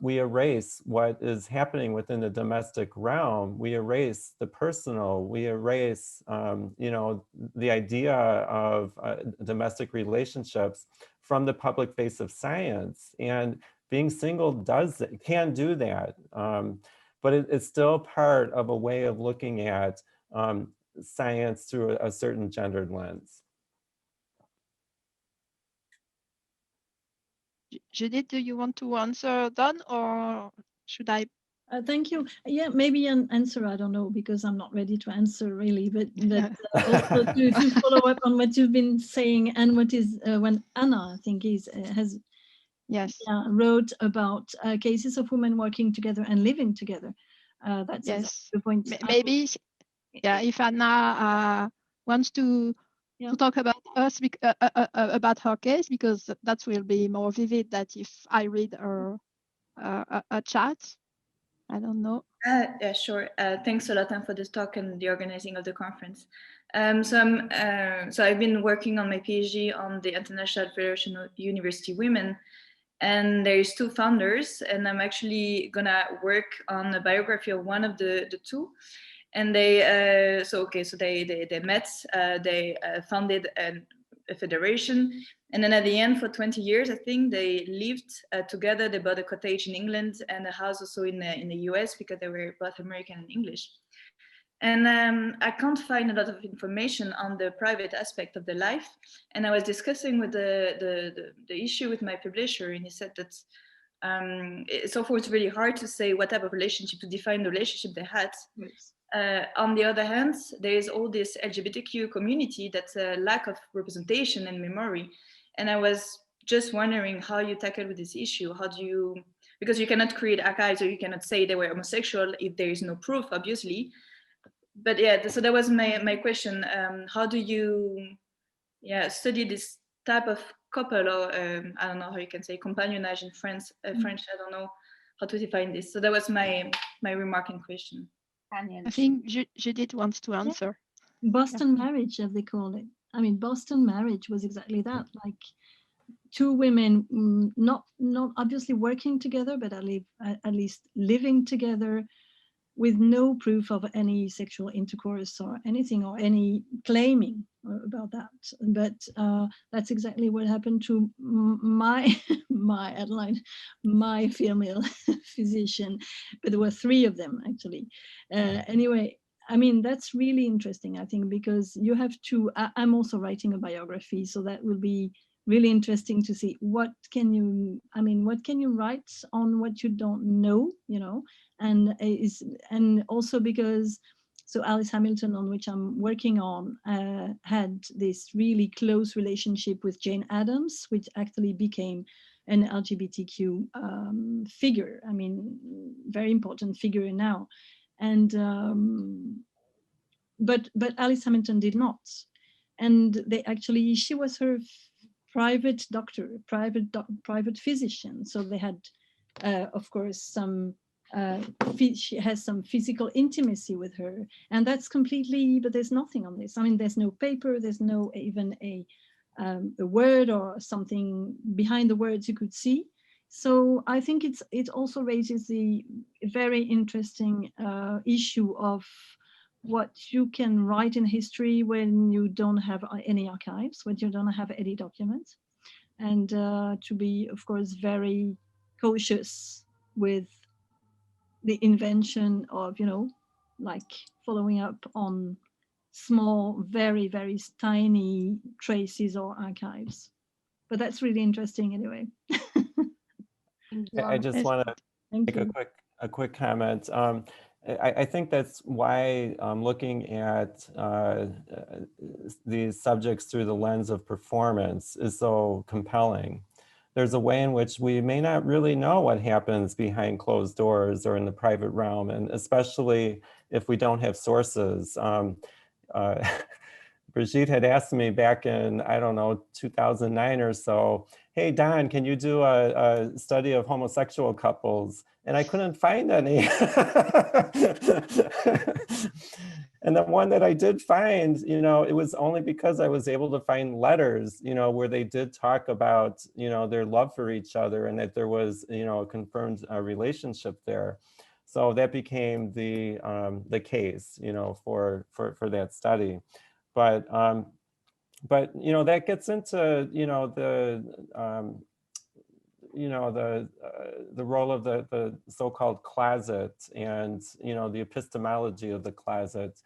we erase what is happening within the domestic realm. We erase the personal. We erase, you know, the idea of domestic relationships from the public face of science. And being single can do that. But it's still part of a way of looking at science through a certain gendered lens. Judith, do you want to answer Don, or should I? Thank you. Yeah, maybe an answer, I don't know, because I'm not ready to answer really, but also to follow up on what you've been saying and what is when Anna, I think, has wrote about cases of women working together and living together. That's exactly the point. Maybe, if Anna wants to talk about us about her case, because that will be more vivid than if I read her a chat. I don't know. Yeah, sure. Thanks a lot for this talk and the organizing of the conference. So I've been working on my PhD on the International Federation of University Women, and there's two founders, and I'm actually gonna work on a biography of one of the two. And they they met, they founded a federation, and then at the end, for 20 years, I think, they lived together. They bought a cottage in England and a house also in the US, because they were both American and English. And I can't find a lot of information on the private aspect of the life. And I was discussing with the issue with my publisher, and he said that it's of course really hard to say what type of relationship, to define the relationship they had. Yes. On the other hand, there is all this LGBTQ community that's a lack of representation and memory. And I was just wondering how you tackle with this issue. How do you, because you cannot create archives, or you cannot say they were homosexual if there is no proof, obviously. But yeah, so that was my question. How do you study this type of couple, or I don't know how you can say companionage in French, I don't know how to define this. So that was my remark and question. I think Judith wants to answer. Boston marriage, as they call it. I mean, Boston marriage was exactly that, like two women, not obviously working together, but at least living together, with no proof of any sexual intercourse or anything, or any claiming about that. But that's exactly what happened to my Adeline, my female physician. But there were three of them, actually. Anyway, I mean, that's really interesting, I think, because you have to, I'm also writing a biography, so that will be really interesting to see what can you write on what you don't know, you know, and also because, so Alice Hamilton, on which I'm working on, had this really close relationship with Jane Addams, which actually became an LGBTQ figure. I mean, very important figure now. And but Alice Hamilton did not. And she was her private doctor, private physician. So they had, of course, some. She has some physical intimacy with her, and that's completely. But there's nothing on this. I mean, there's no paper. There's no even a word or something behind the words you could see. So I think it also raises the very interesting issue of what you can write in history when you don't have any archives, when you don't have any documents, and to be, of course, very cautious with the invention of, you know, like following up on small, very, very tiny traces or archives. But that's really interesting anyway. I just want to make a quick comment. I think that's why looking at these subjects through the lens of performance is so compelling. There's a way in which we may not really know what happens behind closed doors or in the private realm, and especially if we don't have sources. Brigitte had asked me back in, I don't know, 2009 or so, hey, Don, can you do a study of homosexual couples? And I couldn't find any. And the one that I did find, you know, it was only because I was able to find letters, you know, where they did talk about, you know, their love for each other and that there was, you know, a confirmed relationship there. So that became the case, you know, for that study. But you know, that gets into, you know, the role of the so-called closet and, you know, the epistemology of the closet.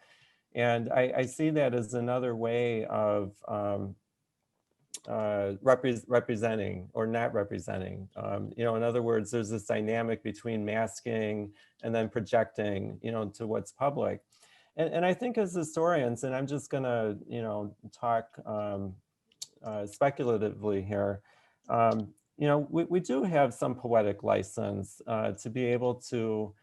And I see that as another way of representing or not representing. You know, in other words, there's this dynamic between masking and then projecting, you know, to what's public. And I think as historians, and I'm just gonna, you know, talk speculatively here, you know, we do have some poetic license to be able to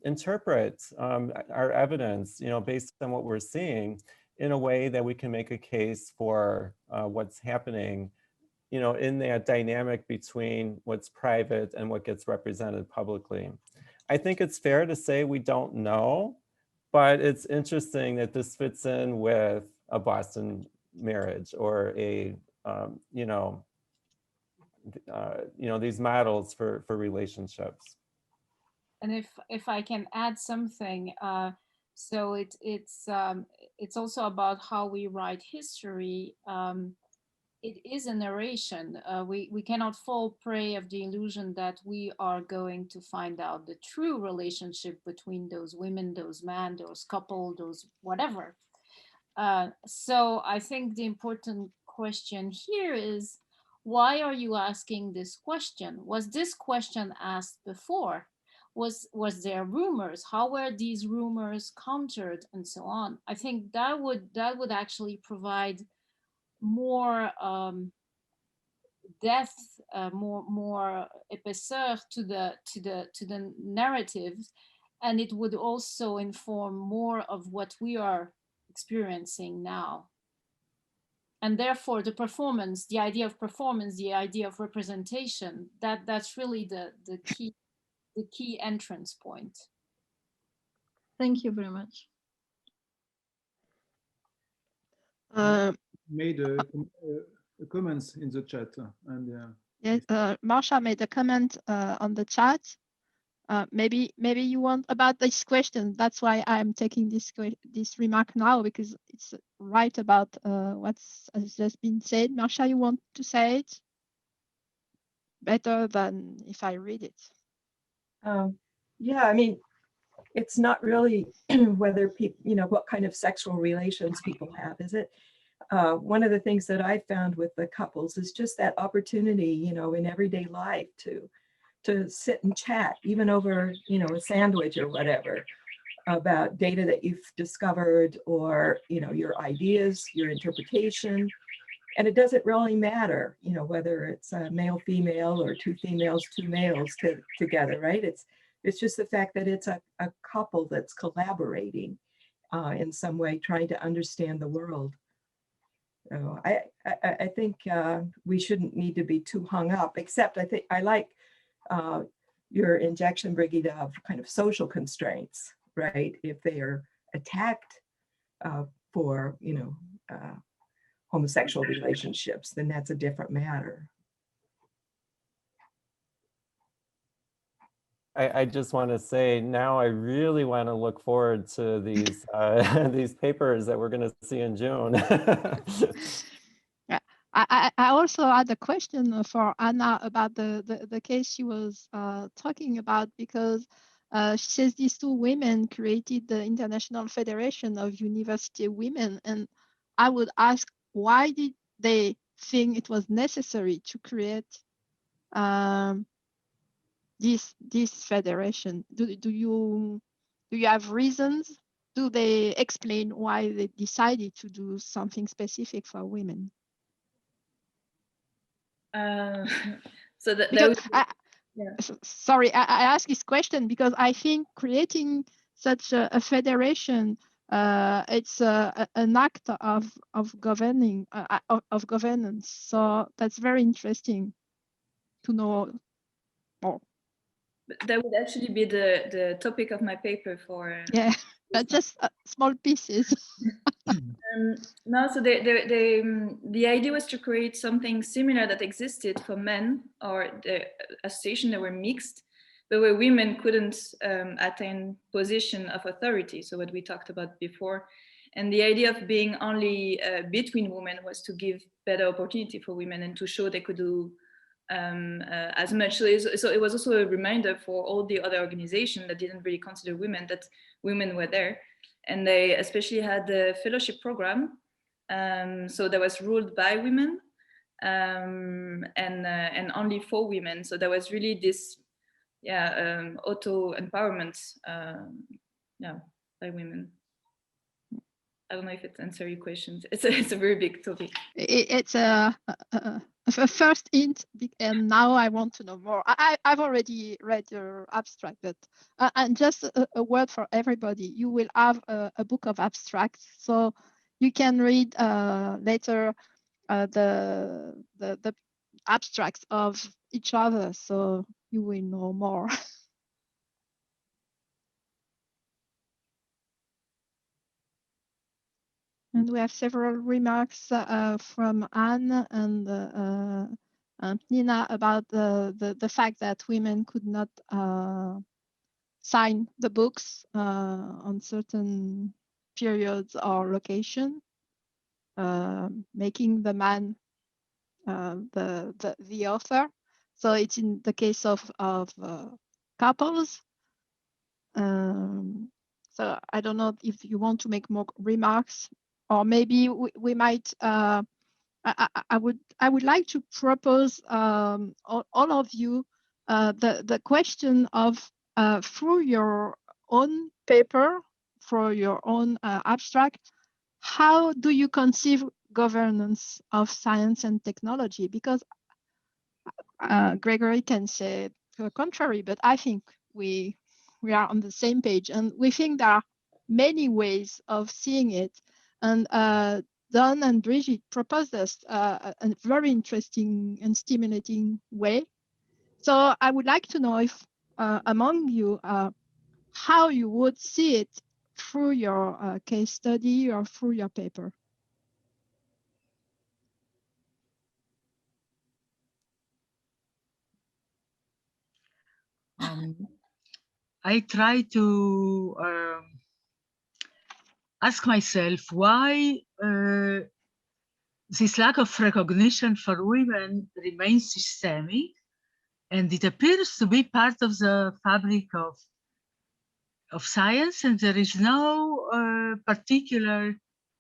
interpret our evidence, you know, based on what we're seeing in a way that we can make a case for what's happening, you know, in that dynamic between what's private and what gets represented publicly. I think it's fair to say we don't know, but it's interesting that this fits in with a Boston marriage or a, you know, these models for relationships. And if I can add something, so it's also about how we write history. It is a narration. We cannot fall prey of the illusion that we are going to find out the true relationship between those women, those men, those couple, those whatever. So I think the important question here is, why are you asking this question? Was this question asked before? Was there rumors? How were these rumors countered, and so on? I think that would actually provide more depth, more épaisseur to the narratives, and it would also inform more of what we are experiencing now. And therefore the performance, the idea of performance, the idea of representation, that's really the key entrance point. Thank you very much. Made comments in the chat, and yes, Marsha made a comment on the chat. Maybe you want about this question. That's why I'm taking this remark now, because it's right about what's has just been said. Marsha, you want to say it better than if I read it? Yeah, I mean, it's not really whether people, you know, what kind of sexual relations people have, is it? One of the things that I found with the couples is just that opportunity, you know, in everyday life to sit and chat, even over, you know, a sandwich or whatever, about data that you've discovered, or, you know, your ideas, your interpretation. And it doesn't really matter, you know, whether it's a male, female, or two females, two males together, right? It's just the fact that it's a couple that's collaborating in some way, trying to understand the world. So I think we shouldn't need to be too hung up, except I think I like your injection, Brigitte, of kind of social constraints, right? If they are attacked for, you know, homosexual relationships, then that's a different matter. I just want to say now I really want to look forward to these these papers that we're going to see in June. Yeah, I also had a question for Anna about the case she was talking about, because she says these two women created the International Federation of University Women, and I would ask, why did they think it was necessary to create this federation? Do you have reasons? Do they explain why they decided to do something specific for women? So that Because yeah. Sorry, I ask this question because I think creating such a federation, it's an act of governing of governance. So that's very interesting to know more. That would actually be the topic of my paper for Yeah. just small pieces. No, so the idea was to create something similar that existed for men, or the association that were mixed, but where women couldn't attain position of authority. So what we talked about before. And the idea of being only between women was to give better opportunity for women and to show they could do as much. So it was also a reminder for all the other organizations that didn't really consider women, that women were there. And they especially had the fellowship program. So that was ruled by women and only for women. So there was really this, auto empowerment, by women. I don't know if it answers your questions. It's a very big topic. It's a first hint, and now I want to know more. I've already read your abstract, but and just a word for everybody. You will have a book of abstracts, so you can read later the abstracts of each other, so you will know more. And we have several remarks from Anne and Nina about the fact that women could not sign the books on certain periods or location, making the man the author. So it's in the case of couples. So I don't know if you want to make more remarks, or maybe we might. I would like to propose all of you the question of through your own paper, for your own abstract, how do you conceive governance of science and technology? Because Gregory can say the contrary, but I think we are on the same page, and we think there are many ways of seeing it. And Don and Brigitte proposed us a very interesting and stimulating way. So I would like to know if among you, how you would see it through your case study or through your paper. I try to ask myself why this lack of recognition for women remains systemic, and it appears to be part of the fabric of science, and there is no particular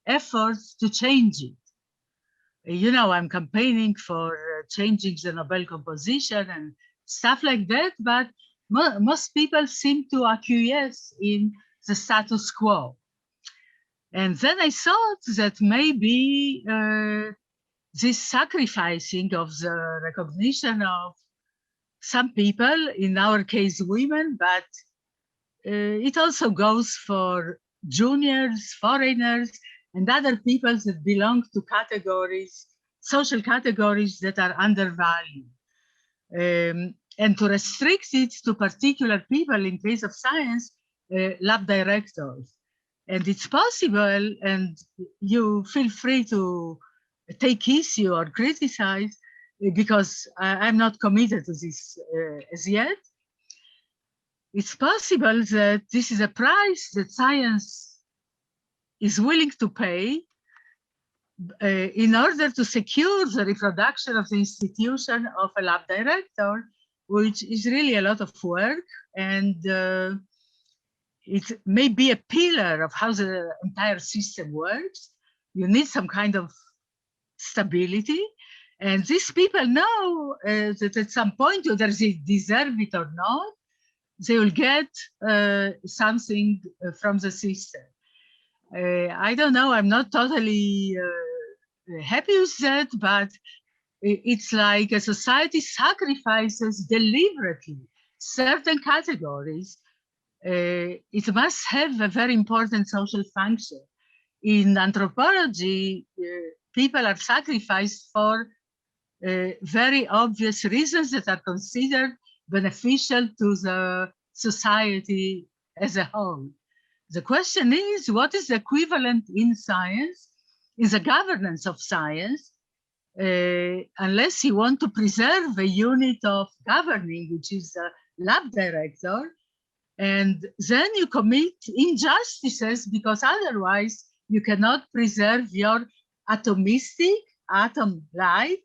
efforts to change it. You know, I'm campaigning for changing the Nobel composition and stuff like that, but most people seem to acquiesce in the status quo. And then I thought that maybe this sacrificing of the recognition of some people, in our case women, but it also goes for juniors, foreigners, and other people that belong to categories, social categories that are undervalued. And to restrict it to particular people, in case of science, lab directors. And it's possible, and you feel free to take issue or criticize, because I'm not committed to this as yet. It's possible that this is a price that science is willing to pay in order to secure the reproduction of the institution of a lab director, which is really a lot of work, and it may be a pillar of how the entire system works. You need some kind of stability, and these people know that at some point, whether they deserve it or not, they will get something from the system. I don't know, I'm not totally happy with that, but it's like a society sacrifices deliberately certain categories. It must have a very important social function. In anthropology, people are sacrificed for very obvious reasons that are considered beneficial to the society as a whole. the question is, what is the equivalent in science, in the governance of science, unless you want to preserve a unit of governing, which is the lab director, and then you commit injustices because otherwise you cannot preserve your atomistic, atom-like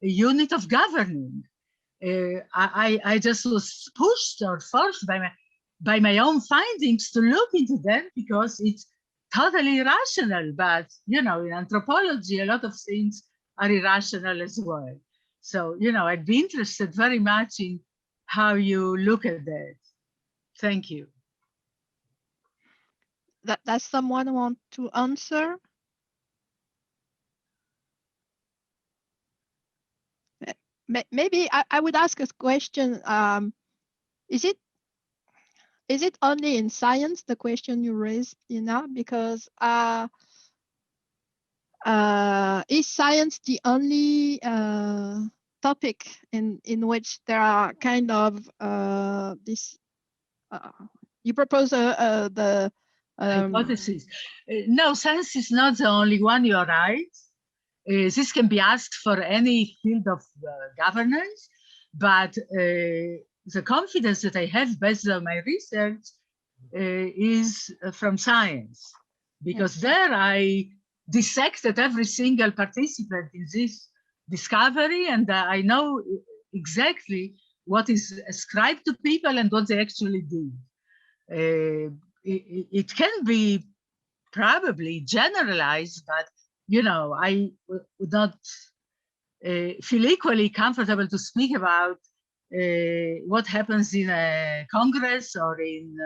unit of governing. I just was pushed or forced by my own findings to look into them because it's totally irrational. But, you know, in anthropology, a lot of things are irrational as well. So, you know, I'd be interested very much in how you look at that. Thank you. Does someone want to answer? Maybe I would ask a question. Is it only in science, the question you raised, Ina? Because is science the only topic in which there are kind of this? You propose the hypothesis. No, science is not the only one. You're right. This can be asked for any field of governance, but the confidence that I have based on my research is from science, because there I dissected every single participant in this discovery, and I know exactly what is ascribed to people and what they actually do. It can be probably generalized, but you know, I would not feel equally comfortable to speak about what happens in a Congress or in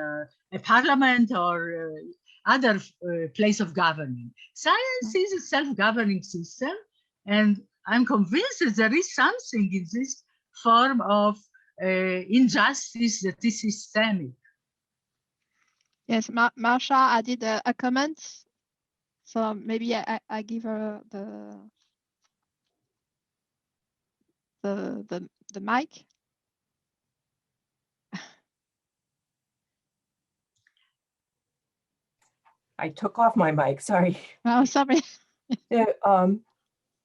a parliament or other place of governing. Science is a self-governing system, and I'm convinced that there is something in this form of injustice that is systemic. Yes, Marsha added a comment. So maybe I give her the mic. I took off my mic, sorry. Oh, sorry. Yeah,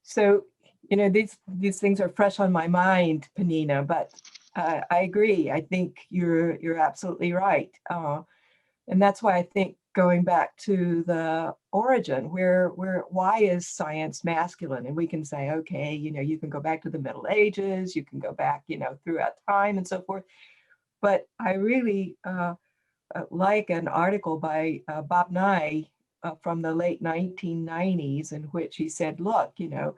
so, you know, these things are fresh on my mind, Penina, but I agree. I think you're absolutely right. And that's why I think going back to the origin, why is science masculine? And we can say, okay, you know, you can go back to the Middle Ages, you can go back, you know, throughout time and so forth. But I really like an article by Bob Nye from the late 1990s, in which he said, look, you know,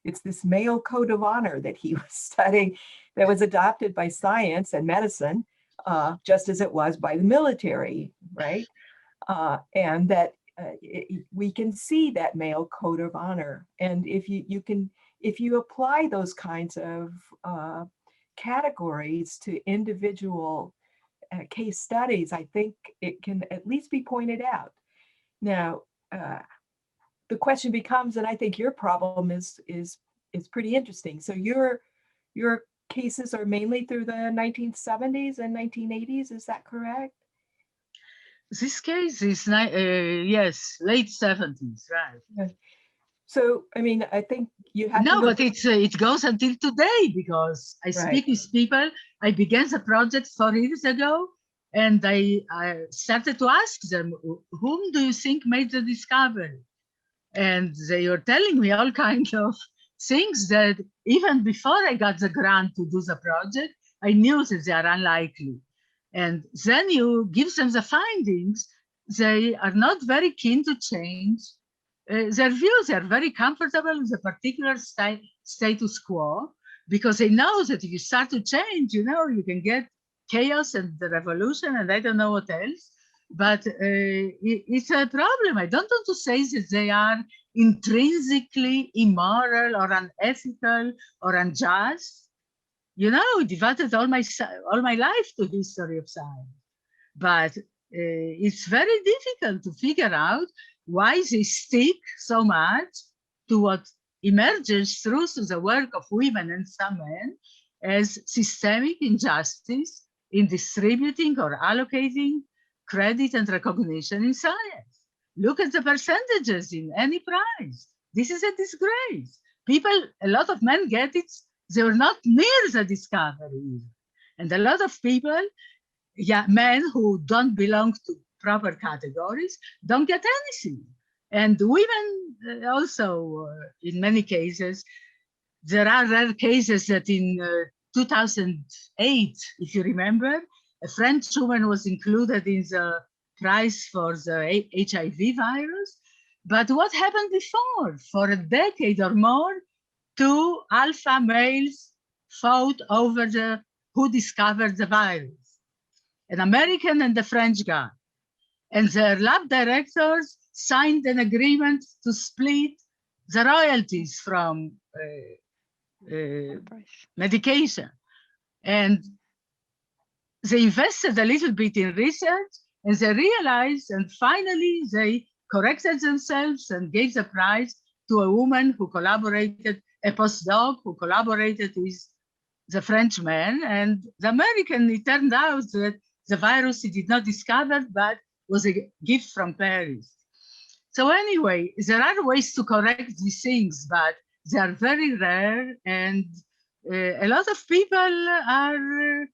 it's this male code of honor that he was studying that was adopted by science and medicine, just as it was by the military, right? And that we can see that male code of honor. And if you apply those kinds of categories to individual case studies, I think it can at least be pointed out. Now, the question becomes, and I think your problem is pretty interesting. So your cases are mainly through the 1970s and 1980s, is that correct? This case is, yes, late 70s, right. So, I mean, I think you have no, to but it goes until today, because I speak with people. I began the project 4 years ago, and I started to ask them, whom do you think made the discovery? And they were telling me all kinds of things that even before I got the grant to do the project, I knew that they are unlikely. And then you give them the findings, they are not very keen to change their views. They are very comfortable with a particular status quo, because they know that if you start to change, you know, you can get chaos and the revolution and I don't know what else. But it's a problem. I don't want to say that they are intrinsically immoral or unethical or unjust. You know, I devoted all my life to history of science. But it's very difficult to figure out why they stick so much to what emerges through the work of women and some men as systemic injustice in distributing or allocating credit and recognition in science. Look at the percentages in any prize. This is a disgrace. People, a lot of men get it, they were not near the discovery. And a lot of people, yeah, men who don't belong to proper categories, don't get anything. And women also, in many cases, there are rare cases that in 2008, if you remember, a French woman was included in the prize for the HIV virus. But what happened before? For a decade or more, two alpha males fought over who discovered the virus, an American and a French guy. And their lab directors signed an agreement to split the royalties from medication. And they invested a little bit in research, and they realized, and finally they corrected themselves and gave the prize to a woman who collaborated, a postdoc who collaborated with the Frenchman. And the American, it turned out that the virus he did not discover, but was a gift from Paris. So anyway, there are ways to correct these things, but they are very rare, and a lot of people are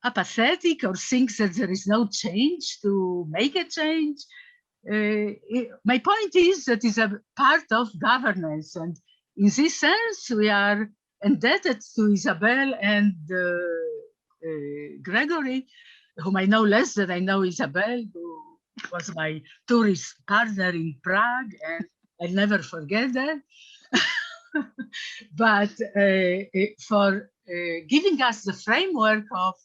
apathetic or think that there is no change to make a change. My point is that it's a part of governance, and in this sense, we are indebted to Isabel and Gregory, whom I know less than I know Isabel, who was my tourist partner in Prague, and I'll never forget that. But for giving us the framework of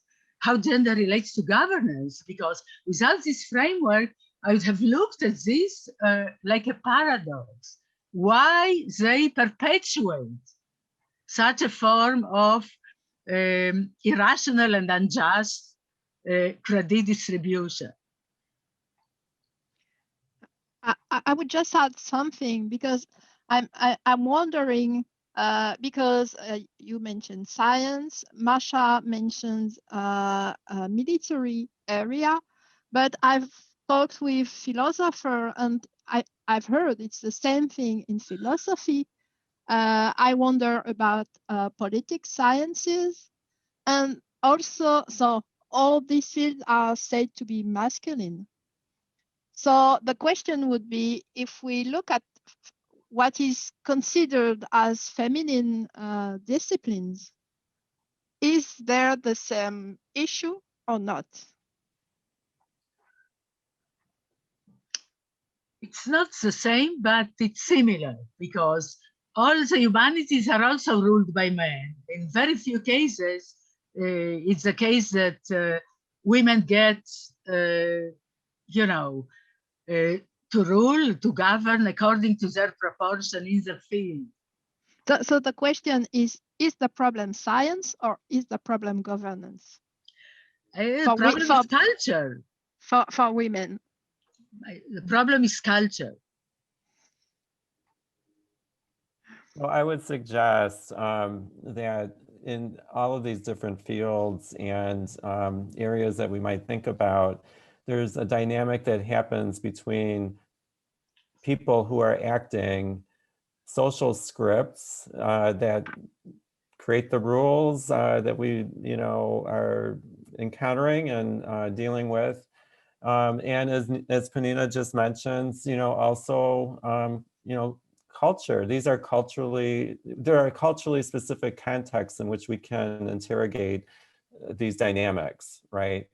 how gender relates to governance, because without this framework, I would have looked at this like a paradox. Why they perpetuate such a form of irrational and unjust credit distribution? I would just add something, because I'm wondering, because you mentioned science, Masha mentions military area, but I've talked with philosophers, and I've heard it's the same thing in philosophy. I wonder about politics sciences, and also, so all these fields are said to be masculine. So the question would be, if we look at what is considered as feminine disciplines, is there the same issue or not? It's not the same, but it's similar, because all the humanities are also ruled by men. In very few cases, it's the case that women get, to rule, to govern according to their proportion in the field. So the question is the problem science or is the problem governance? The problem is culture. For women. The problem is culture. Well, I would suggest that in all of these different fields and areas that we might think about, there's a dynamic that happens between people who are acting social scripts that create the rules that we, are encountering and dealing with. And as Panina just mentions, also, culture. There are culturally specific contexts in which we can interrogate these dynamics, right?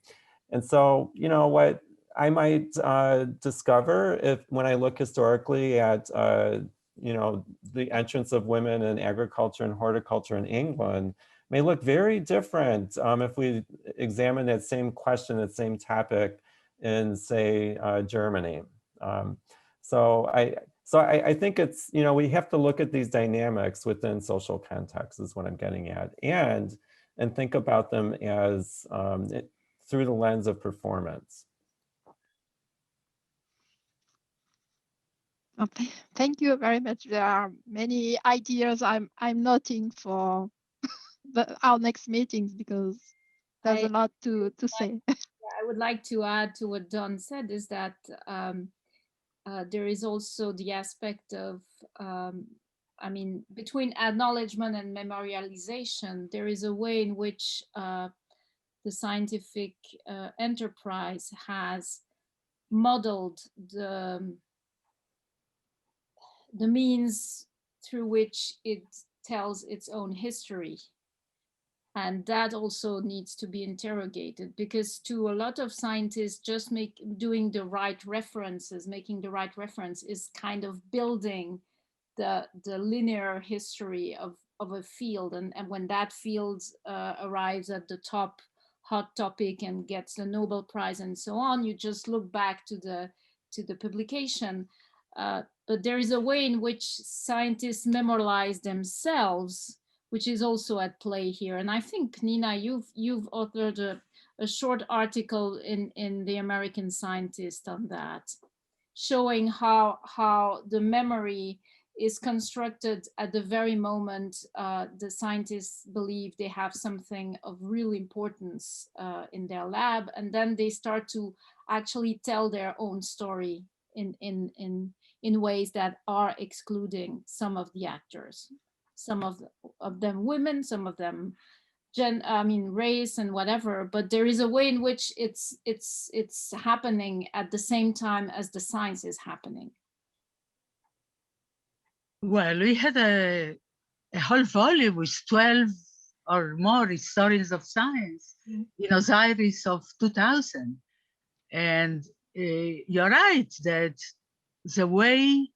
And so, what I might discover when I look historically at, the entrance of women in agriculture and horticulture in England may look very different if we examine that same question, that same topic in, say, Germany. So I think it's, we have to look at these dynamics within social contexts is what I'm getting at, and think about them as through the lens of performance. Okay. Thank you very much. There are many ideas I'm noting for our next meetings, because there's a lot to say. I would like to add to what Don said is that there is also the aspect of, I mean, between acknowledgement and memorialization, there is a way in which the scientific enterprise has modeled the means through which it tells its own history. And that also needs to be interrogated, because to a lot of scientists, just doing the right references, making the right reference is kind of building the linear history of a field. And when that field arrives at the top hot topic and gets the Nobel Prize and so on, you just look back to the publication. But there is a way in which scientists memorialize themselves, which is also at play here. And I think, Nina, you've authored a short article in the American Scientist on that, showing how the memory is constructed at the very moment the scientists believe they have something of real importance in their lab, and then they start to actually tell their own story in ways that are excluding some of the actors, some of them women, some of them race and whatever, but there is a way in which it's happening at the same time as the science is happening. Well, we had a whole volume with 12 or more historians of science in Osiris of 2000. And you're right that the way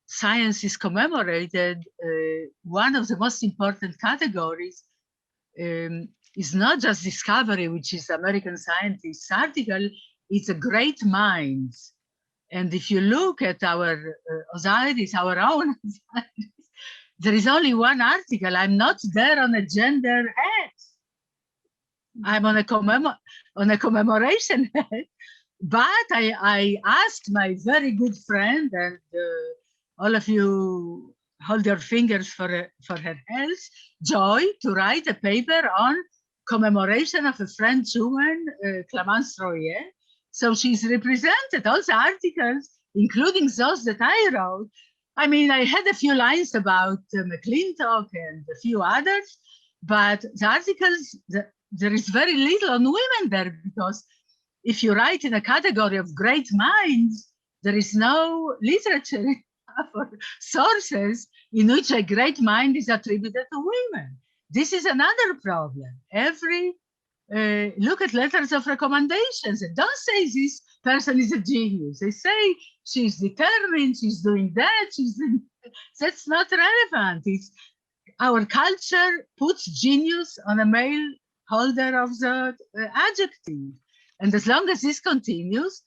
science is commemorated, one of the most important categories is not just discovery, which is American Scientist's article, it's a great minds. And if you look at our Osiris, our own Osiris, there is only one article. I'm not there on a gender head. I'm on a commemoration head. But I asked my very good friend, and all of you hold your fingers for her health, Joy, to write a paper on commemoration of a French woman, Clémence Royer. So she's represented, all the articles, including those that I wrote. I mean, I had a few lines about McClintock and a few others, but the articles, there is very little on women there, because if you write in a category of great minds, there is no literature or sources in which a great mind is attributed to women. This is another problem. Look at letters of recommendations. They don't say this person is a genius. They say she's determined, she's doing that, that's not relevant. Our culture puts genius on a male holder of the adjective. And as long as this continues,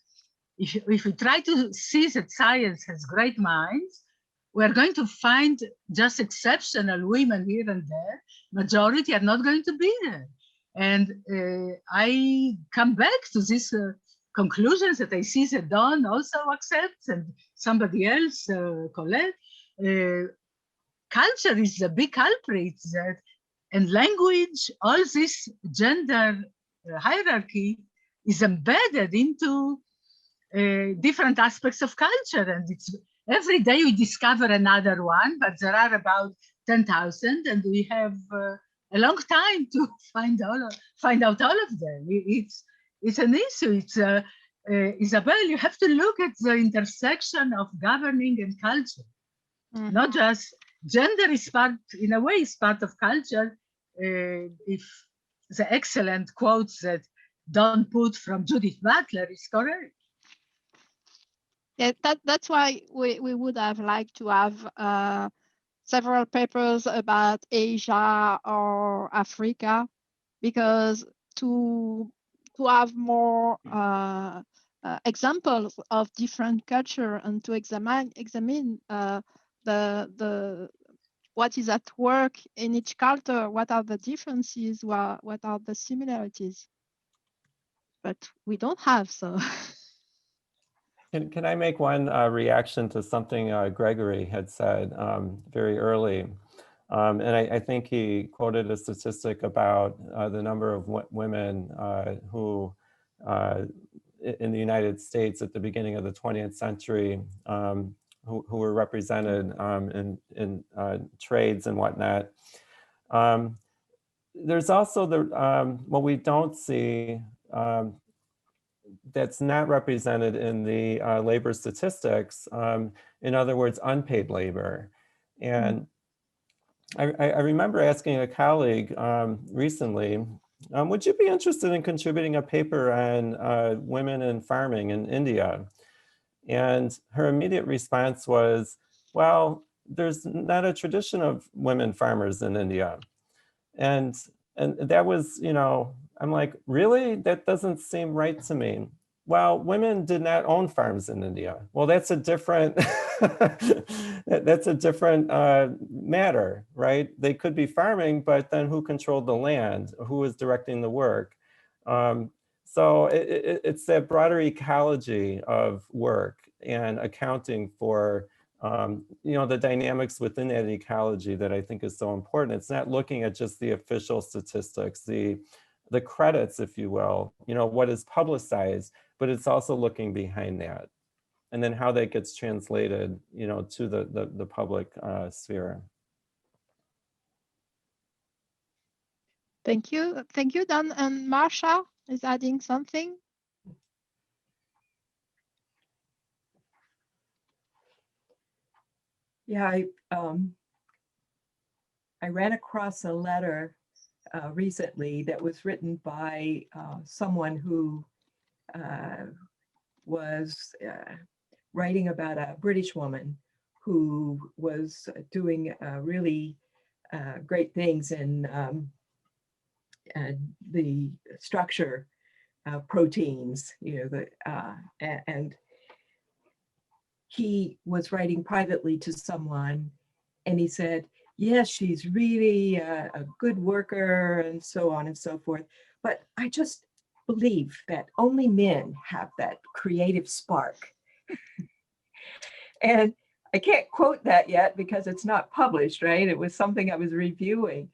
if we try to see that science has great minds, we're going to find just exceptional women here and there. Majority are not going to be there. And I come back to these conclusions that I see that Don also accepts, and somebody else, Colette. Culture is a big culprit, and language, all this gender hierarchy is embedded into different aspects of culture. And it's every day we discover another one, but there are about 10,000, and we have a long time to find out all of them. It's an issue. It's Isabel, you have to look at the intersection of governing and culture. Mm-hmm. Not just gender is part, in a way, is part of culture. If the excellent quotes that Don put from Judith Butler is correct. Yeah, that's why we would have liked to have several papers about Asia or Africa, because to have more examples of different culture and to examine the what is at work in each culture, what are the differences, what are the similarities. But we don't have, so. Can I make one reaction to something Gregory had said very early? And I think he quoted a statistic about the number of women who in the United States at the beginning of the 20th century, who were represented in trades and whatnot. There's also what we don't see that's not represented in the labor statistics. In other words, unpaid labor. And I remember asking a colleague recently, would you be interested in contributing a paper on women in farming in India? And her immediate response was, well, there's not a tradition of women farmers in India. And that was, you know, I'm like, really? That doesn't seem right to me. Well, women did not own farms in India. Well, that's a different, that's a different matter, right? They could be farming, but then who controlled the land? Who was directing the work? So it's that broader ecology of work and accounting for you know, the dynamics within that ecology that I think is so important. It's not looking at just the official statistics, the credits, if you will, you know, what is publicized, but it's also looking behind that, and then how that gets translated, you know, to the public sphere. Thank you, Dan. And Marsha is adding something. Yeah, I ran across a letter recently that was written by someone who was writing about a British woman who was doing really great things in the structure of proteins, you know, and he was writing privately to someone, and he said, yes, she's really a good worker and so on and so forth. But I just believe that only men have that creative spark. And I can't quote that yet because it's not published, right? It was something I was reviewing.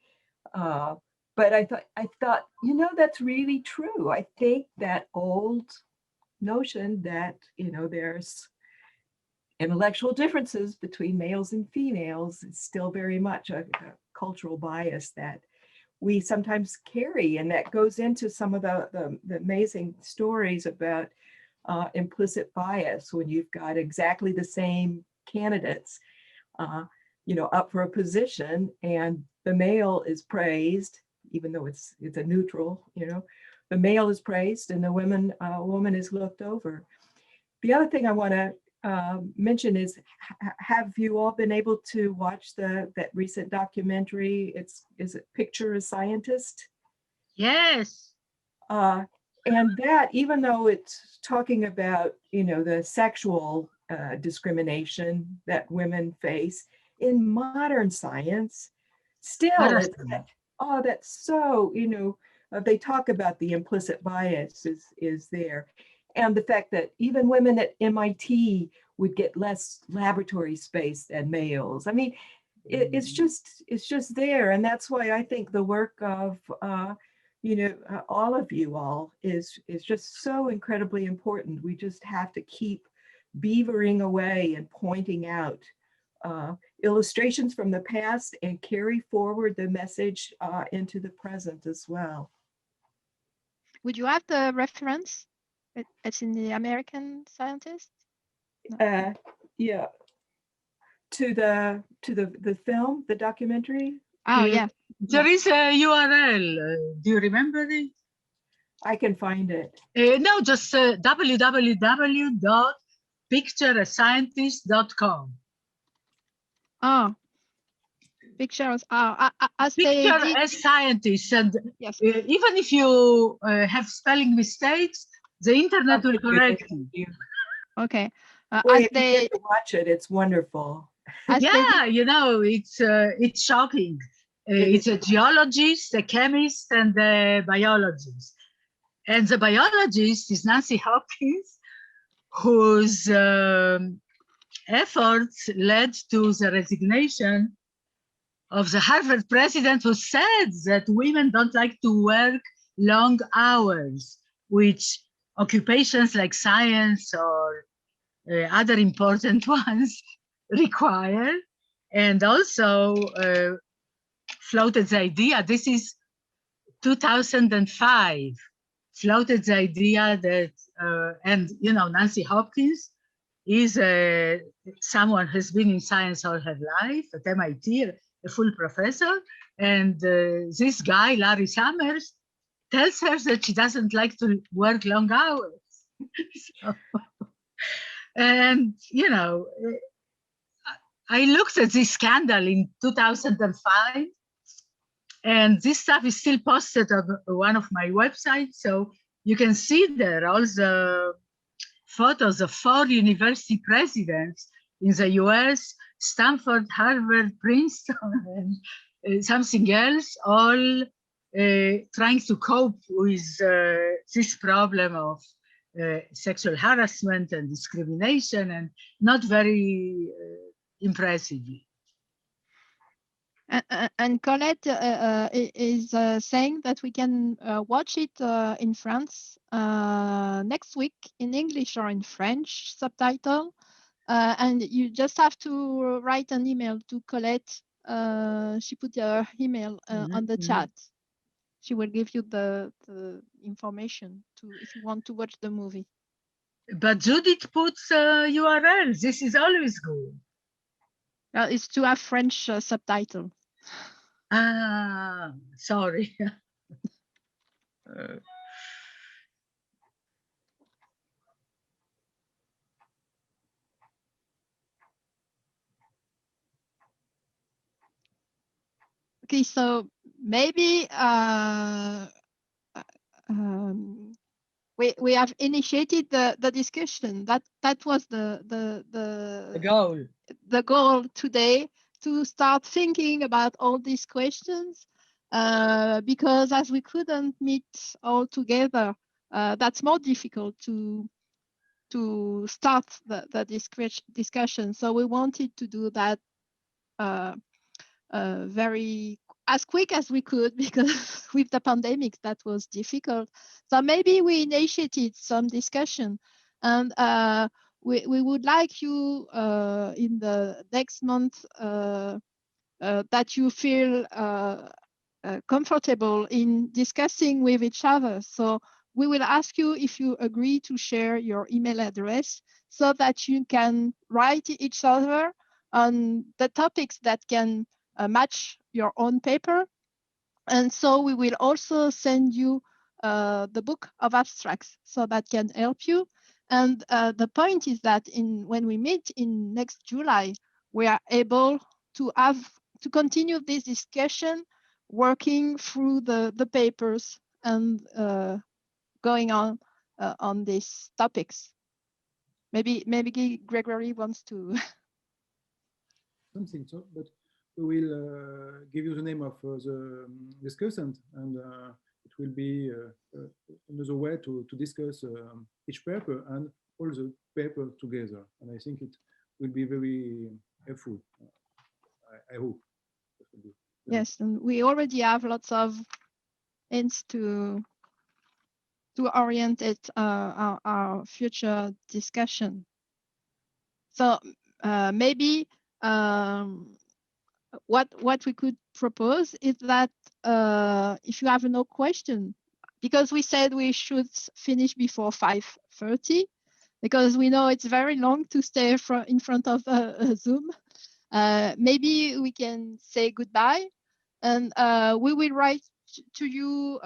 But I thought, you know, that's really true. I think that old notion that, you know, there's intellectual differences between males and females is still very much a cultural bias that we sometimes carry, and that goes into some of the amazing stories about implicit bias when you've got exactly the same candidates, you know, up for a position, and the male is praised, even though it's a neutral, you know, the male is praised and the woman is looked over. The other thing I want to mention is, have you all been able to watch that recent documentary? Is it Picture a Scientist? Yes. And that, even though it's talking about, you know, the sexual discrimination that women face in modern science, still it's like, oh, that's so, you know, they talk about the implicit bias is there. And the fact that even women at MIT would get less laboratory space than males. I mean, it's just there. And that's why I think the work of, you know, all of you all is just so incredibly important. We just have to keep beavering away and pointing out illustrations from the past and carry forward the message into the present as well. Would you have the reference? It's in the American Scientist? No. Yeah. To the film, the documentary? Oh, yeah. There is a URL. Do you remember it? I can find it. No, just www.pictureascientist.com. Oh, pictures. As Picture as scientists, and yes. Even if you have spelling mistakes, the internet will correct you. Okay. Boy, if you get to watch it, it's wonderful. Yeah, you know, it's shocking. It's a geologist, a chemist, and a biologist. And the biologist is Nancy Hopkins, whose efforts led to the resignation of the Harvard president, who said that women don't like to work long hours, which occupations like science or other important ones require. And also floated the idea, this is 2005, floated the idea that, and you know, Nancy Hopkins is someone who's been in science all her life at MIT, a full professor. And this guy, Larry Summers, tells her that she doesn't like to work long hours. So, and, you know, I looked at this scandal in 2005, and this stuff is still posted on one of my websites. So you can see there all the photos of 4 university presidents in the US, Stanford, Harvard, Princeton, and something else, all trying to cope with this problem of sexual harassment and discrimination, and not very impressively. And Colette is saying that we can watch it in France next week in English or in French subtitle. And you just have to write an email to Colette. She put her email on the chat. She will give you the information if you want to watch the movie. But Judith puts URL. This is always good. It's to have French subtitle. Ah, sorry. Okay, so maybe we have initiated the discussion. That was the goal. The goal today, to start thinking about all these questions, because as we couldn't meet all together, that's more difficult to start the discussion. So we wanted to do that very as quick as we could, because with the pandemic that was difficult. So maybe we initiated some discussion, and we would like you in the next month that you feel comfortable in discussing with each other. So we will ask you if you agree to share your email address, so that you can write each other on the topics that can match your own paper. And so we will also send you the book of abstracts, so that can help you. And the point is that when we meet in next July, we are able to continue this discussion, working through the papers and going on these topics. Maybe Gregory wants to something. So, but we will give you the name of the discussant, and it will be another way to discuss each paper and all the paper together. And I think it will be very helpful. I hope. Yes, and we already have lots of hints to orient it our future discussion. So maybe what we could propose is that if you have no question, because we said we should finish before 5:30, because we know it's very long to stay in front of a Zoom. Maybe we can say goodbye, and we will write to you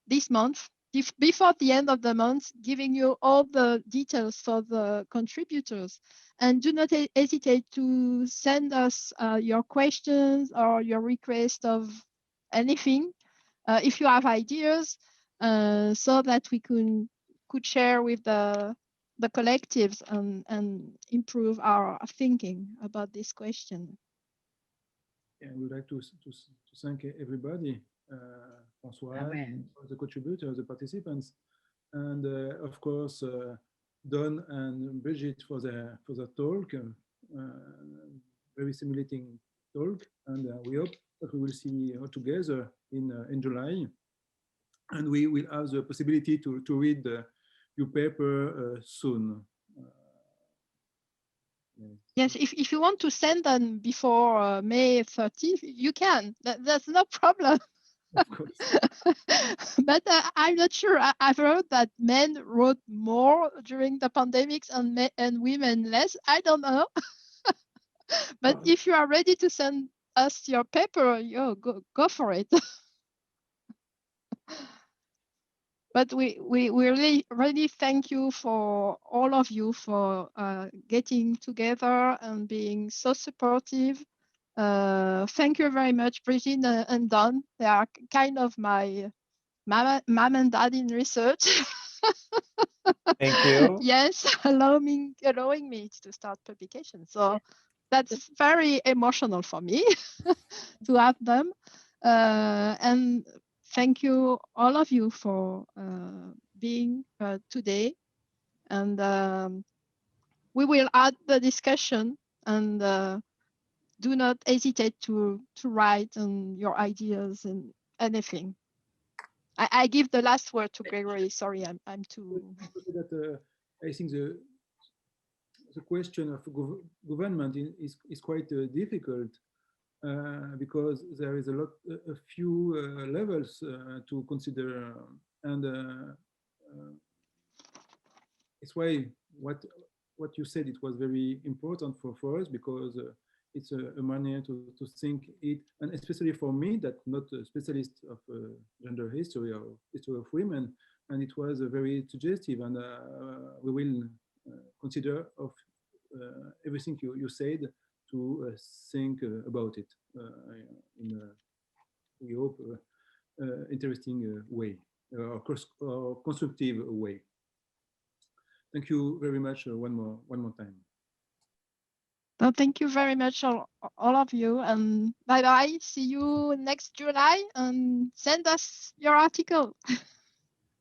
this month, before the end of the month, giving you all the details for the contributors. And do not hesitate to send us your questions or your request of anything, if you have ideas, so that we could share with the collectives and improve our thinking about this question. Yeah, we would like to thank everybody, François, the contributors, the participants, and of course Don and Brigitte for the talk, very stimulating talk, and we hope that we will see you all together in July. and we will have the possibility to read your paper soon. Yes, if you want to send them before May 30th, you can. That's no problem. Of course. But I'm not sure. I've heard that men wrote more during the pandemics and women less. I don't know. But if you are ready to send us your paper, go for it. But we really thank you for all of you for getting together and being so supportive. Thank you very much, Brigitte and Don. They are kind of my mom and dad in research. Thank you. Yes, allowing me to start publication. So that's very emotional for me to have them. And thank you, all of you, for being today. And we will add the discussion, and do not hesitate to write on your ideas and anything. I give the last word to Gregory. Sorry, I'm too. I think the question of government is quite difficult because there is a few levels to consider, and it's why what you said, it was very important for us, because it's a manner to think it, and especially for me, that not a specialist of gender history or history of women, and it was very suggestive, and we will consider of everything you said to think about it in a, we hope, interesting way, or constructive way. Thank you very much one more time. Well, thank you very much, all of you, and bye-bye. See you next July, and send us your article.